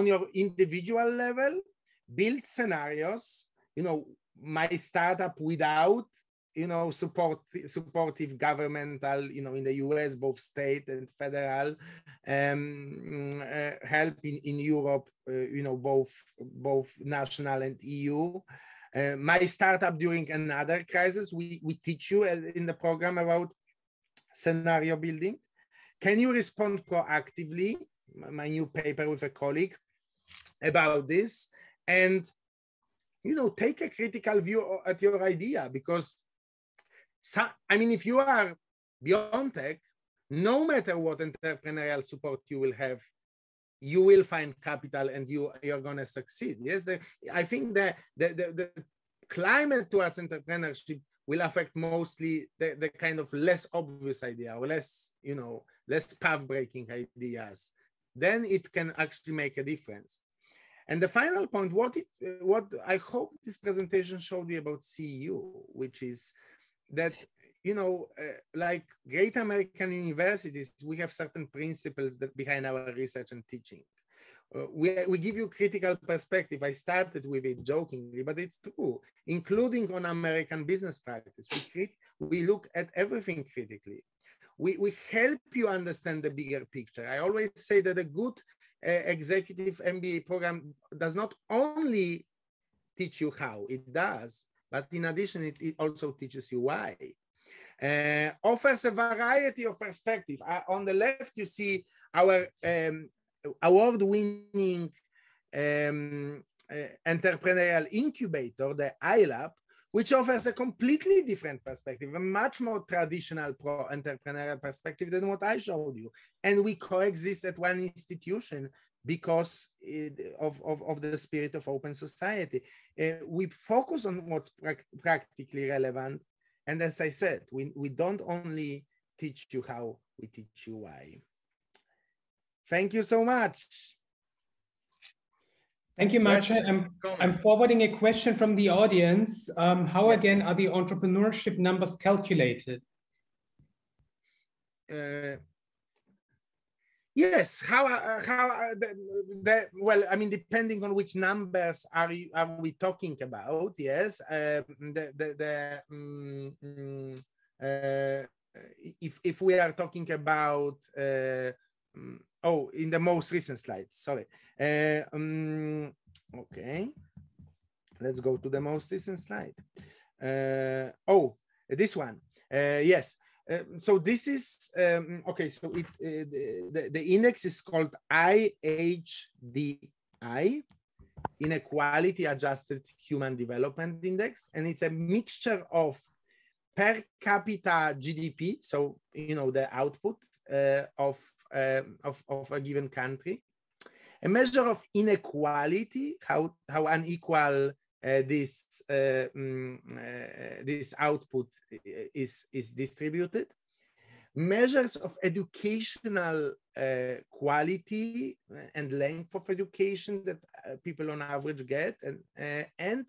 your individual level, build scenarios. My startup without supportive governmental, in the US, both state and federal, help in Europe, both national and EU. My startup during another crisis, we teach you in the program about scenario building. Can you respond proactively? My new paper with a colleague about this, and take a critical view at your idea, because if you are beyond tech, no matter what entrepreneurial support you will have, you will find capital and you're going to succeed. Yes, I think the climate towards entrepreneurship will affect mostly the kind of less obvious idea, or less path-breaking ideas. Then it can actually make a difference. And the final point, what I hope this presentation showed you about CEU, which is that, like great American universities, we have certain principles that behind our research and teaching. We give you critical perspective. I started with it jokingly, but it's true, including on American business practice. We look at everything critically. We help you understand the bigger picture. I always say that a good executive MBA program does not only teach you how, it does, but in addition, it also teaches you why. Offers a variety of perspective. On the left, you see our award-winning entrepreneurial incubator, the iLab, which offers a completely different perspective, a much more traditional pro-entrepreneurial perspective than what I showed you. And we coexist at one institution because of the spirit of open society. We focus on what's practically relevant. And as I said, we don't only teach you how, we teach you why. Thank you so much. Thank you, Marcie. I'm forwarding a question from the audience. How Yes. again are the entrepreneurship numbers calculated? Yes. Well, depending on which numbers are we talking about? Yes. If we are talking about in the most recent slide, sorry. Okay, let's go to the most recent slide. This one. Yes. So this is okay. So the index is called IHDI, Inequality Adjusted Human Development Index, and it's a mixture of per capita GDP, so the output of a given country, a measure of inequality, how unequal this output is distributed, measures of educational quality and length of education that people on average get, and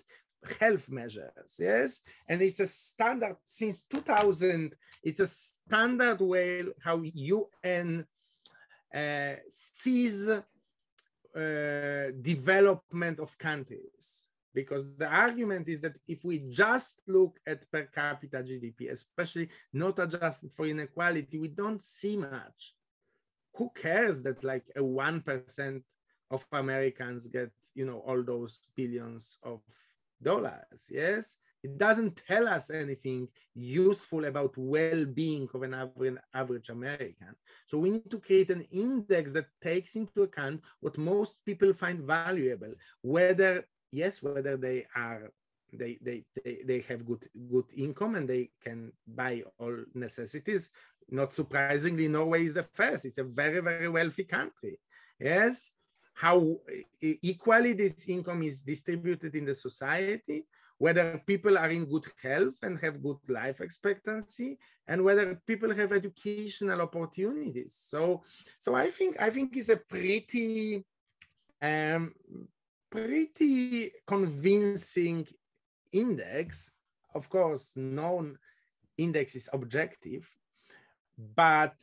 health measures. Yes, and it's a standard since 2000. It's a standard way how UN sees development of countries, because the argument is that if we just look at per capita GDP, especially not adjusted for inequality, we don't see much. Who cares that like a 1% of Americans get all those billions of dollars? Yes, it doesn't tell us anything useful about well-being of an average American. So we need to create an index that takes into account what most people find valuable, whether they have good income and they can buy all necessities. Not surprisingly, Norway is the first. It's a very, very wealthy country. Yes, how equally this income is distributed in the society, whether people are in good health and have good life expectancy, and whether people have educational opportunities. So I think it's a pretty convincing index. Of course, no index is objective, but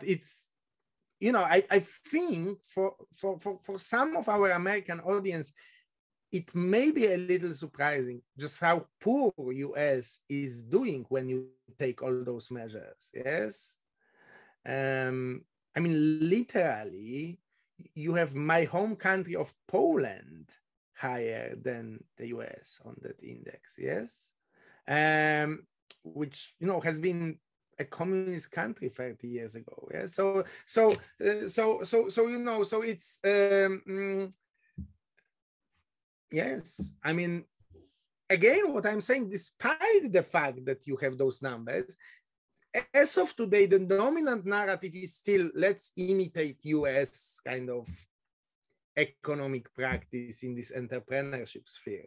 it's, you know, I think for some of our American audience, it may be a little surprising just how poor US is doing when you take all those measures. Yes. I mean, literally, you have my home country of Poland higher than the US on that index. Yes. Which, you know, has been a communist country 30 years ago. Yeah. So you know, so it's yes. I mean, again, what I'm saying, despite the fact that you have those numbers, as of today, the dominant narrative is still, let's imitate US kind of economic practice in this entrepreneurship sphere.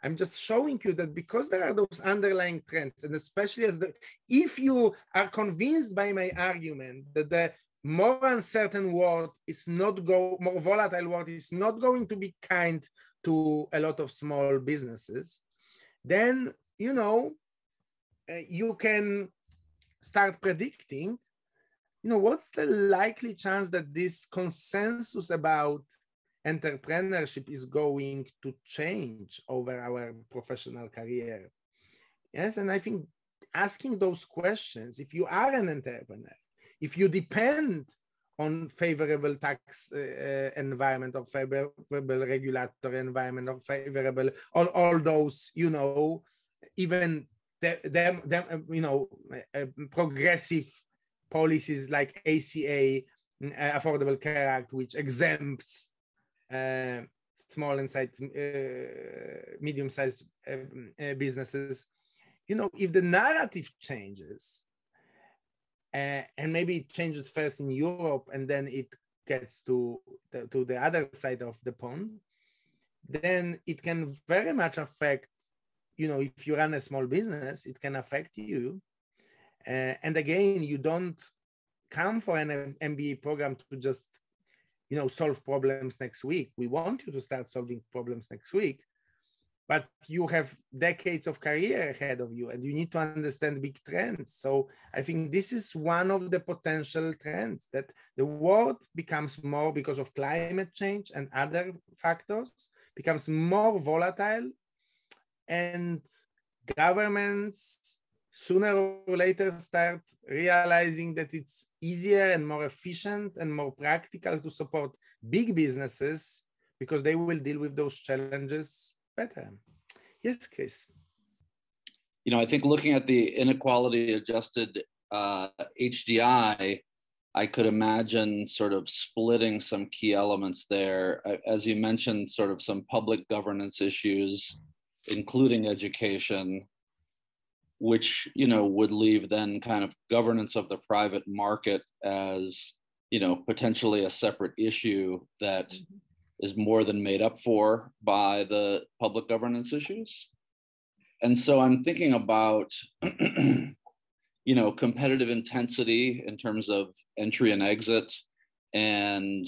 I'm just showing you that because there are those underlying trends, and especially if you are convinced by my argument that the more uncertain world is not more volatile world is not going to be kind to a lot of small businesses, then, you know, you can start predicting, you know, what's the likely chance that this consensus about entrepreneurship is going to change over our professional career. Yes, and I think asking those questions, if you are an entrepreneur, if you depend on favorable tax environment or favorable regulatory environment or favorable, all those, you know, even them you know, progressive policies like ACA, Affordable Care Act, which exempts small and medium-sized businesses. You know, if the narrative changes, and maybe it changes first in Europe and then it gets to the other side of the pond, then it can very much affect, you know, if you run a small business, it can affect you. And again, you don't come for an MBA program to just, you know, solve problems next week. We want you to start solving problems next week, but you have decades of career ahead of you and you need to understand big trends. So I think this is one of the potential trends, that the world becomes more, because of climate change and other factors, becomes more volatile, and governments sooner or later start realizing that it's easier and more efficient and more practical to support big businesses because they will deal with those challenges better. Yes, Chris. You know, I think looking at the inequality adjusted HDI, I could imagine sort of splitting some key elements there. As you mentioned, sort of some public governance issues, including education, which, you know, would leave then kind of governance of the private market as, you know, potentially a separate issue that is more than made up for by the public governance issues. And so I'm thinking about, you know, competitive intensity in terms of entry and exit, and,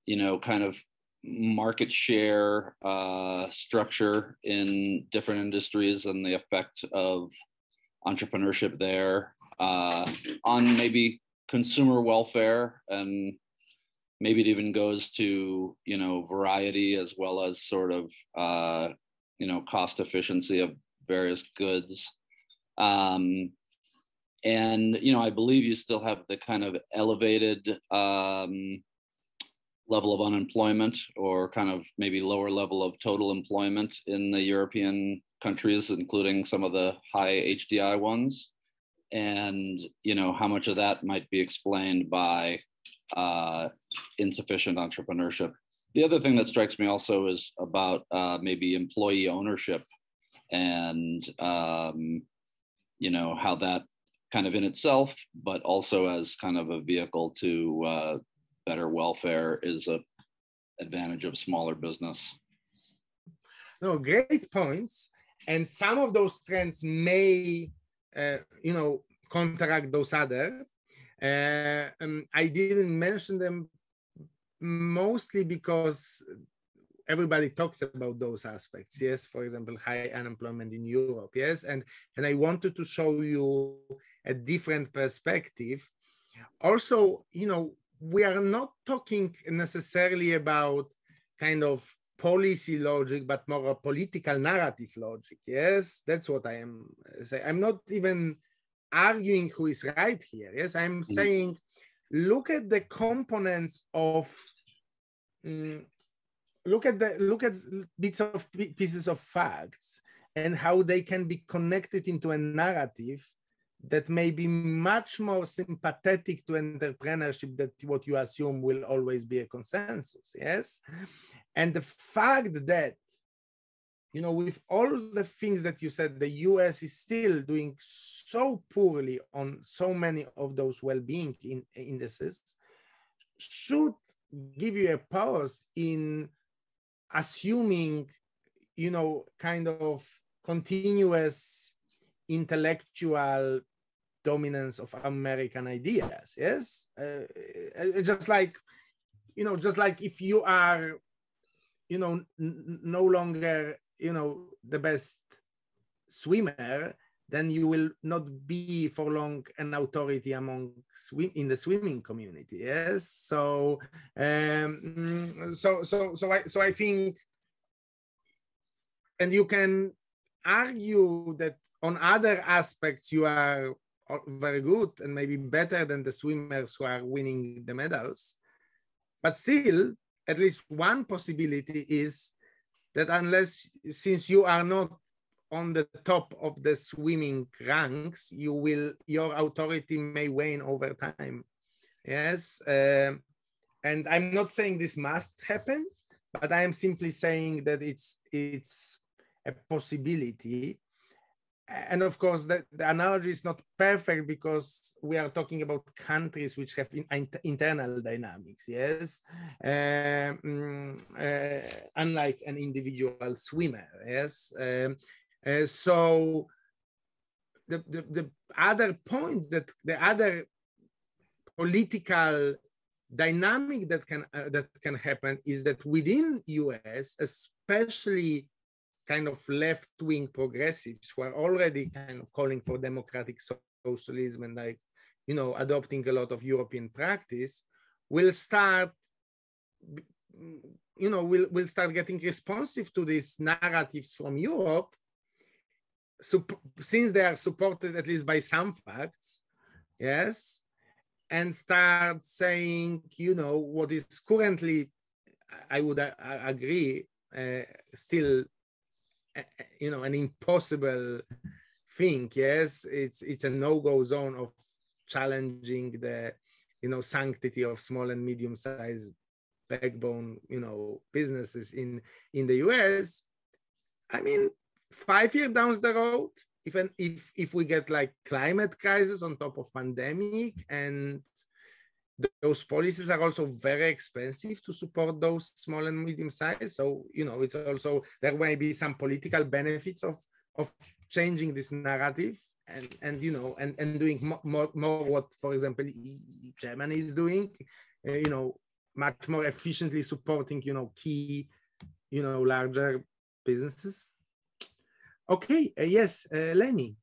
you know, kind of market share structure in different industries and the effect of entrepreneurship there on maybe consumer welfare, and maybe it even goes to, you know, variety as well as sort of, you know, cost efficiency of various goods. And, you know, I believe you still have the kind of elevated level of unemployment, or kind of maybe lower level of total employment in the European countries, including some of the high HDI ones. And, you know, how much of that might be explained by insufficient entrepreneurship. The other thing that strikes me also is about maybe employee ownership, and, you know, how that kind of in itself, but also as kind of a vehicle to better welfare, is a advantage of smaller business. no, great points. And some of those trends may, counteract those other. I didn't mention them mostly because everybody talks about those aspects. Yes, for example, high unemployment in Europe. Yes, and I wanted to show you a different perspective. Also, we are not talking necessarily about kind of policy logic, but more a political narrative logic. Yes, that's what I am saying. I'm not even arguing who is right here. Yes, I'm saying, look at the components of, look at pieces of facts and how they can be connected into a narrative that may be much more sympathetic to entrepreneurship than what you assume will always be a consensus. Yes, and the fact that, with all the things that you said, the US is still doing so poorly on so many of those well-being indices should give you a pause in assuming, kind of continuous intellectual dominance of American ideas. Yes, just like if you are, no longer, the best swimmer, then you will not be for long an authority in the swimming community. Yes, so I think, and you can argue that on other aspects you are very good and maybe better than the swimmers who are winning the medals, but still, at least one possibility is that since you are not on the top of the swimming ranks, your authority may wane over time. Yes, and I'm not saying this must happen, but I am simply saying that it's a possibility. And of course, the analogy is not perfect because we are talking about countries which have internal dynamics, yes, unlike an individual swimmer, yes. So the other point, that the other political dynamic that can happen is that within US, especially kind of left-wing progressives who are already kind of calling for democratic socialism and adopting a lot of European practice, will start getting responsive to these narratives from Europe, since they are supported at least by some facts, yes, and start saying, what is currently, I would agree, still an impossible thing. Yes, it's a no-go zone of challenging the sanctity of small and medium-sized backbone businesses in the US. I mean, 5 years down the road, if we get like climate crisis on top of pandemic, and those policies are also very expensive to support those small and medium size. So, it's also, there may be some political benefits of changing this narrative and doing more what, for example, Germany is doing, much more efficiently supporting, key, larger businesses. Okay, yes, Lenny.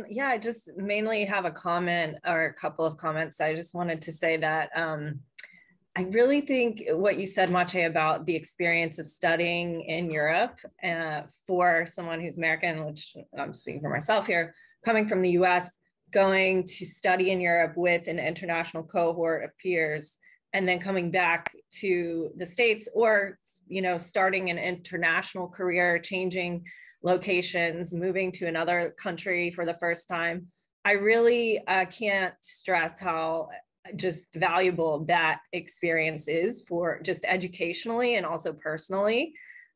Yeah, I just mainly have a comment or a couple of comments. I just wanted to say that I really think what you said, Marcie, about the experience of studying in Europe for someone who's American, which I'm speaking for myself here, coming from the US, going to study in Europe with an international cohort of peers, and then coming back to the States, or, starting an international career, changing locations, moving to another country for the first time. I really can't stress how just valuable that experience is for just educationally and also personally.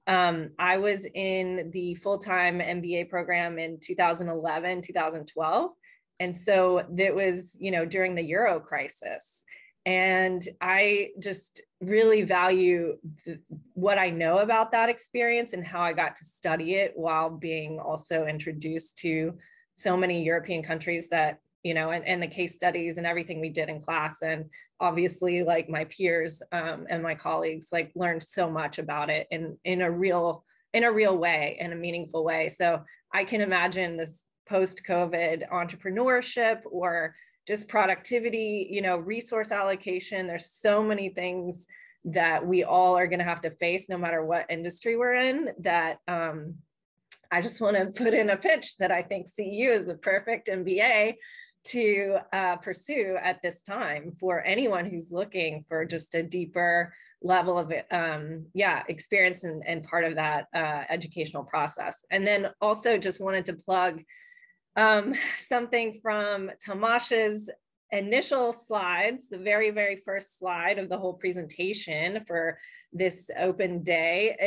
I was in the full-time MBA program in 2011, 2012. And so that was, during the Euro crisis. And I just really value what I know about that experience and how I got to study it while being also introduced to so many European countries that, you know, and the case studies and everything we did in class. And obviously, like, my peers and my colleagues, like, learned so much about it in a real way, in a meaningful way. So I can imagine this post-COVID entrepreneurship or just productivity, you know, resource allocation. There's so many things that we all are going to have to face no matter what industry we're in, that I just want to put in a pitch that I think CEU is the perfect MBA to pursue at this time for anyone who's looking for just a deeper level of experience and part of that educational process. And then also just wanted to plug something from Tamash's initial slides. The very, very first slide of the whole presentation for this open day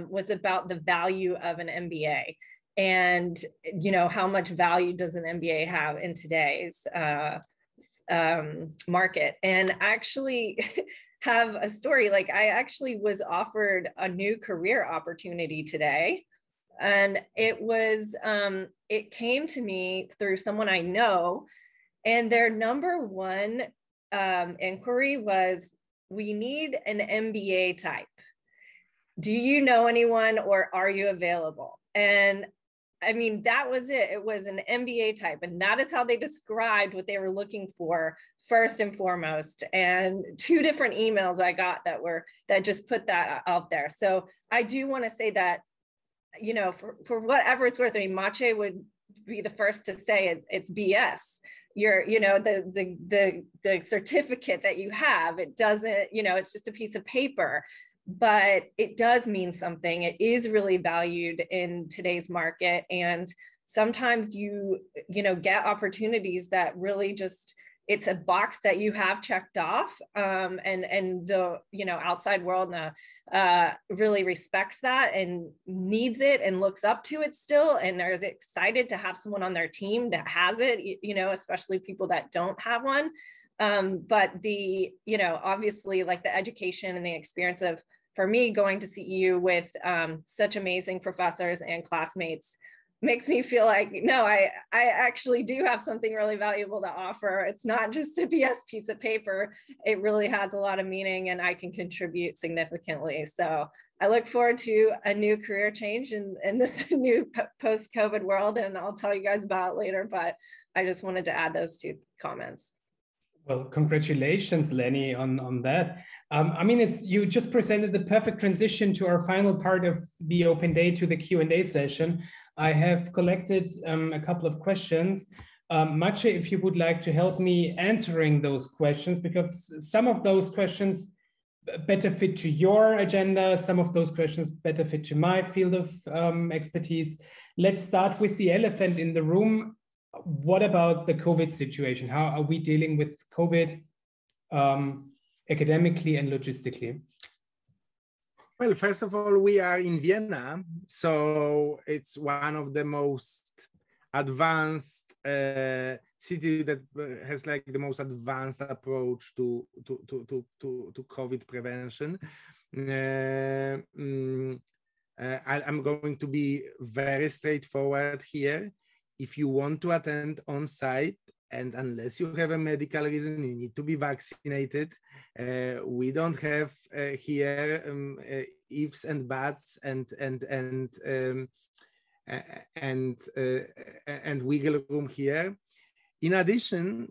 was about the value of an MBA. And, you know, how much value does an MBA have in today's market? And I actually have a story. Like, I actually was offered a new career opportunity today. And it came to me through someone I know, and their number one inquiry was, we need an MBA type. Do you know anyone, or are you available? And I mean, that was it. It was an MBA type. And that is how they described what they were looking for first and foremost. And 2 different emails I got that just put that out there. So I do want to say that, you know, for whatever it's worth, I mean, Marcie would be the first to say it's BS. You know, the certificate that you have, it doesn't, you know, it's just a piece of paper, but it does mean something. It is really valued in today's market. And sometimes you know, get opportunities that really just, it's a box that you have checked off, and the, you know, outside world really respects that and needs it and looks up to it still, and are excited to have someone on their team that has it, you know, especially people that don't have one. But the, you know, obviously, like, the education and the experience of, for me, going to CEU with such amazing professors and classmates makes me feel like, no, I actually do have something really valuable to offer. It's not just a BS piece of paper. It really has a lot of meaning, and I can contribute significantly. So I look forward to a new career change in this new post-COVID world, and I'll tell you guys about it later, but I just wanted to add those 2 comments. Well, congratulations, Lenny, on that. I mean, you just presented the perfect transition to our final part of the open day, to the Q&A session. I have collected a couple of questions. Marcie, if you would like to help me answering those questions, because some of those questions better fit to your agenda, some of those questions better fit to my field of expertise. Let's start with the elephant in the room. What about the COVID situation? How are we dealing with COVID academically and logistically? Well, first of all, we are in Vienna, so it's one of the most advanced city that has like the most advanced approach to COVID prevention. I'm going to be very straightforward here. If you want to attend on site, and unless you have a medical reason, you need to be vaccinated. We don't have here ifs and buts and wiggle room here. In addition,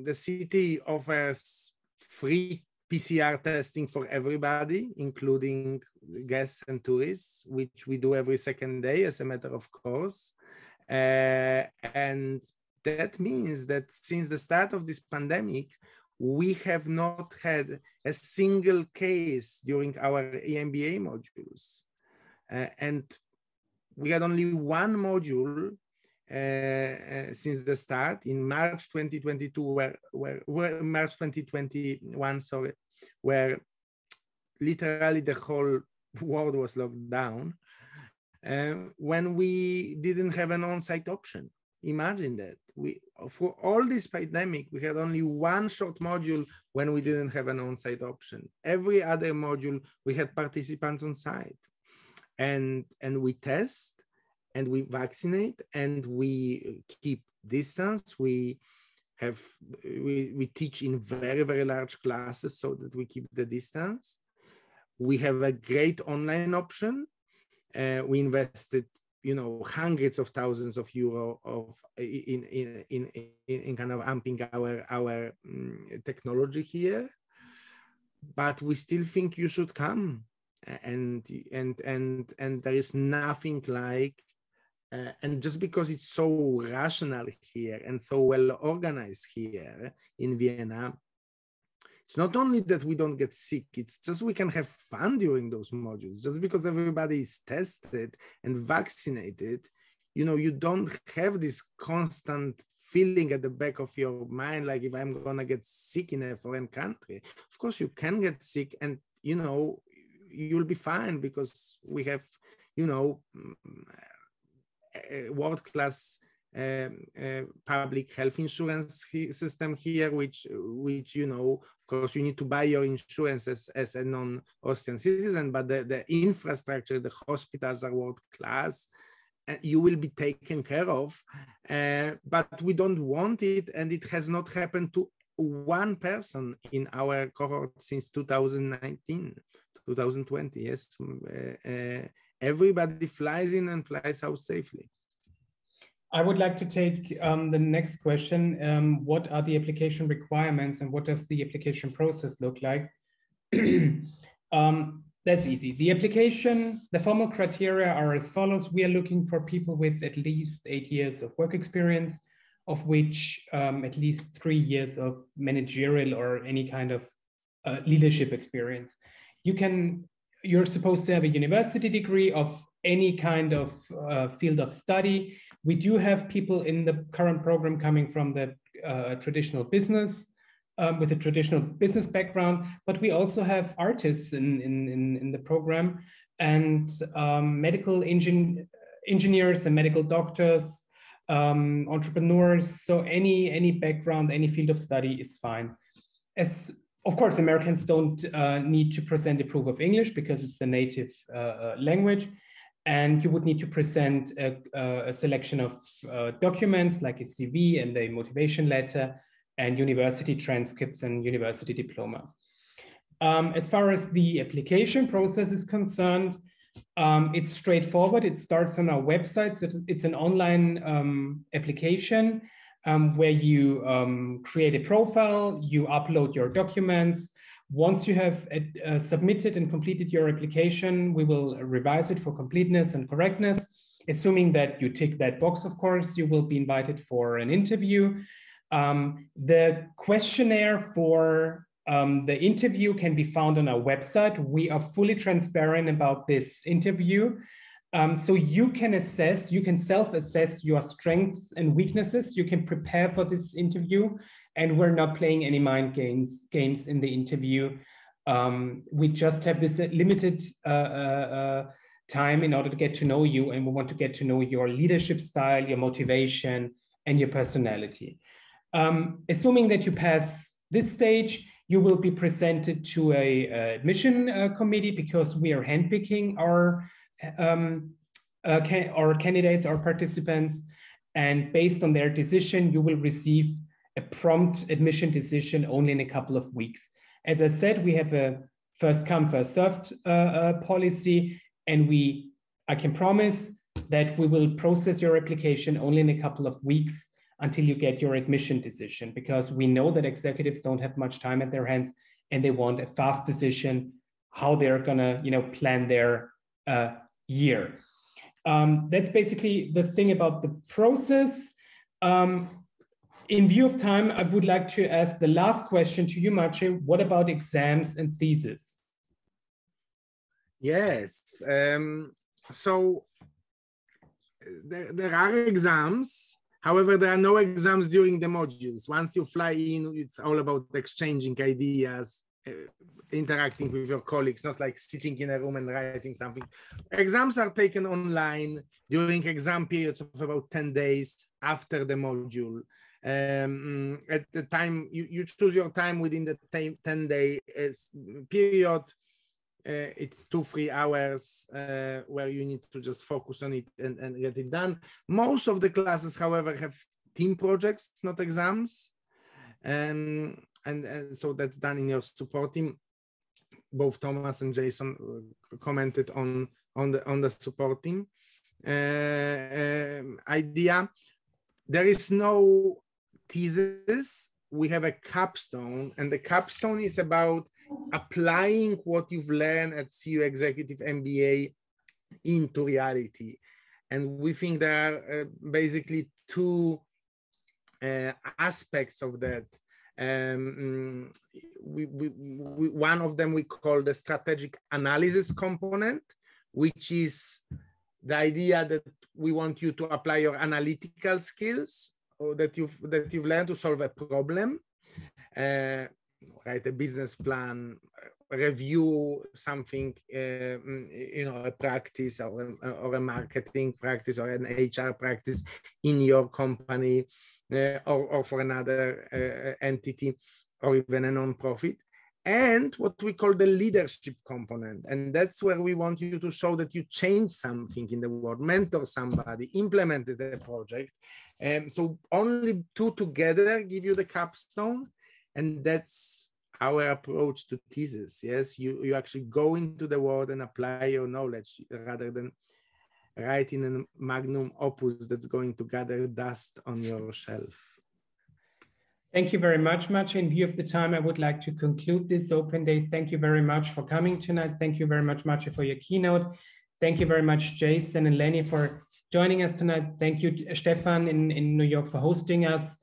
the city offers free PCR testing for everybody, including guests and tourists, which we do every second day as a matter of course. And that means that since the start of this pandemic, we have not had a single case during our EMBA modules. And we had only one module since the start in March 2022, March 2021, sorry, where literally the whole world was locked down, when we didn't have an on-site option. Imagine that. For all this pandemic, we had only one short module when we didn't have an on-site option. Every other module, we had participants on site. And we test, and we vaccinate, and we keep distance. We teach in very, very large classes so that we keep the distance. We have a great online option. We invested, hundreds of thousands of euro in kind of amping our technology here, but we still think you should come, and there is nothing like, and just because it's so rational here and so well organized here in Vienna, it's not only that we don't get sick, it's just we can have fun during those modules. Just because everybody is tested and vaccinated, you don't have this constant feeling at the back of your mind, like if I'm gonna get sick in a foreign country. Of course, you can get sick, and you'll be fine because we have, world-class public health insurance system here, which of course you need to buy your insurance as a non-Austrian citizen, but the infrastructure, the hospitals are world-class, and you will be taken care of, but we don't want it, and it has not happened to one person in our cohort since 2020. Yes, everybody flies in and flies out safely. I would like to take the next question. What are the application requirements, and what does the application process look like? That's easy. The formal criteria are as follows. We are looking for people with at least 8 years of work experience, of which at least 3 years of managerial or any kind of leadership experience. You're supposed to have a university degree of any kind of field of study. We do have people in the current program coming from the traditional business, with a traditional business background, but we also have artists in the program, and medical engineers and medical doctors, entrepreneurs. So any background, any field of study is fine. Of course, Americans don't need to present a proof of English because it's the native language. And you would need to present a selection of documents like a CV and a motivation letter and university transcripts and university diplomas. As far as the application process is concerned, it's straightforward. It starts on our website. So it's an online application where you create a profile, you upload your documents. Once you have submitted and completed your application, we will revise it for completeness and correctness. Assuming that you tick that box, of course, you will be invited for an interview. The questionnaire for the interview can be found on our website. We are fully transparent about this interview. So you can self-assess your strengths and weaknesses. You can prepare for this interview. And we're not playing any mind games in the interview. We just have this limited time in order to get to know you, and we want to get to know your leadership style, your motivation, and your personality. Assuming that you pass this stage, you will be presented to a admission committee, because we are handpicking our candidates, our participants, and based on their decision, you will receive a prompt admission decision only in a couple of weeks. As I said, we have a first come, first served policy, and I can promise that we will process your application only in a couple of weeks until you get your admission decision, because we know that executives don't have much time at their hands and they want a fast decision how they're gonna plan their year. That's basically the thing about the process. In view of time, I would like to ask the last question to you, Marcie. What about exams and thesis? Yes. So there are exams. However, there are no exams during the modules. Once you fly in, it's all about exchanging ideas, interacting with your colleagues, not like sitting in a room and writing something. Exams are taken online during exam periods of about 10 days after the module. At the time, you choose your time within the 10-day period. It's 2-3 hours where you need to just focus on it and get it done. Most of the classes, however, have team projects, not exams. And so that's done in your support team. Both Thomas and Jason commented on the support team idea. There is no thesis. We have a capstone, and the capstone is about applying what you've learned at CEU Executive MBA into reality. And we think there are basically two aspects of that. One of them we call the strategic analysis component, which is the idea that we want you to apply your analytical skills that you've learned to solve a problem, write a business plan, review something, a practice or a marketing practice or an HR practice in your company or for another entity or even a non-profit. And what we call the leadership component. And that's where we want you to show that you change something in the world, mentor somebody, implemented a project. So only two together give you the capstone. And that's our approach to thesis. Yes, you actually go into the world and apply your knowledge rather than writing a magnum opus that's going to gather dust on your shelf. Thank you very much, Marcie. In view of the time, I would like to conclude this open day. Thank you very much for coming tonight. Thank you very much, Marcie, for your keynote. Thank you very much, Jason and Lenny, for joining us tonight. Thank you, Stefan in New York, for hosting us.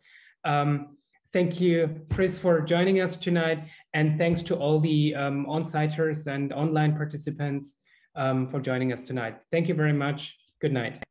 Thank you, Chris, for joining us tonight. And thanks to all the on-siters and online participants for joining us tonight. Thank you very much. Good night.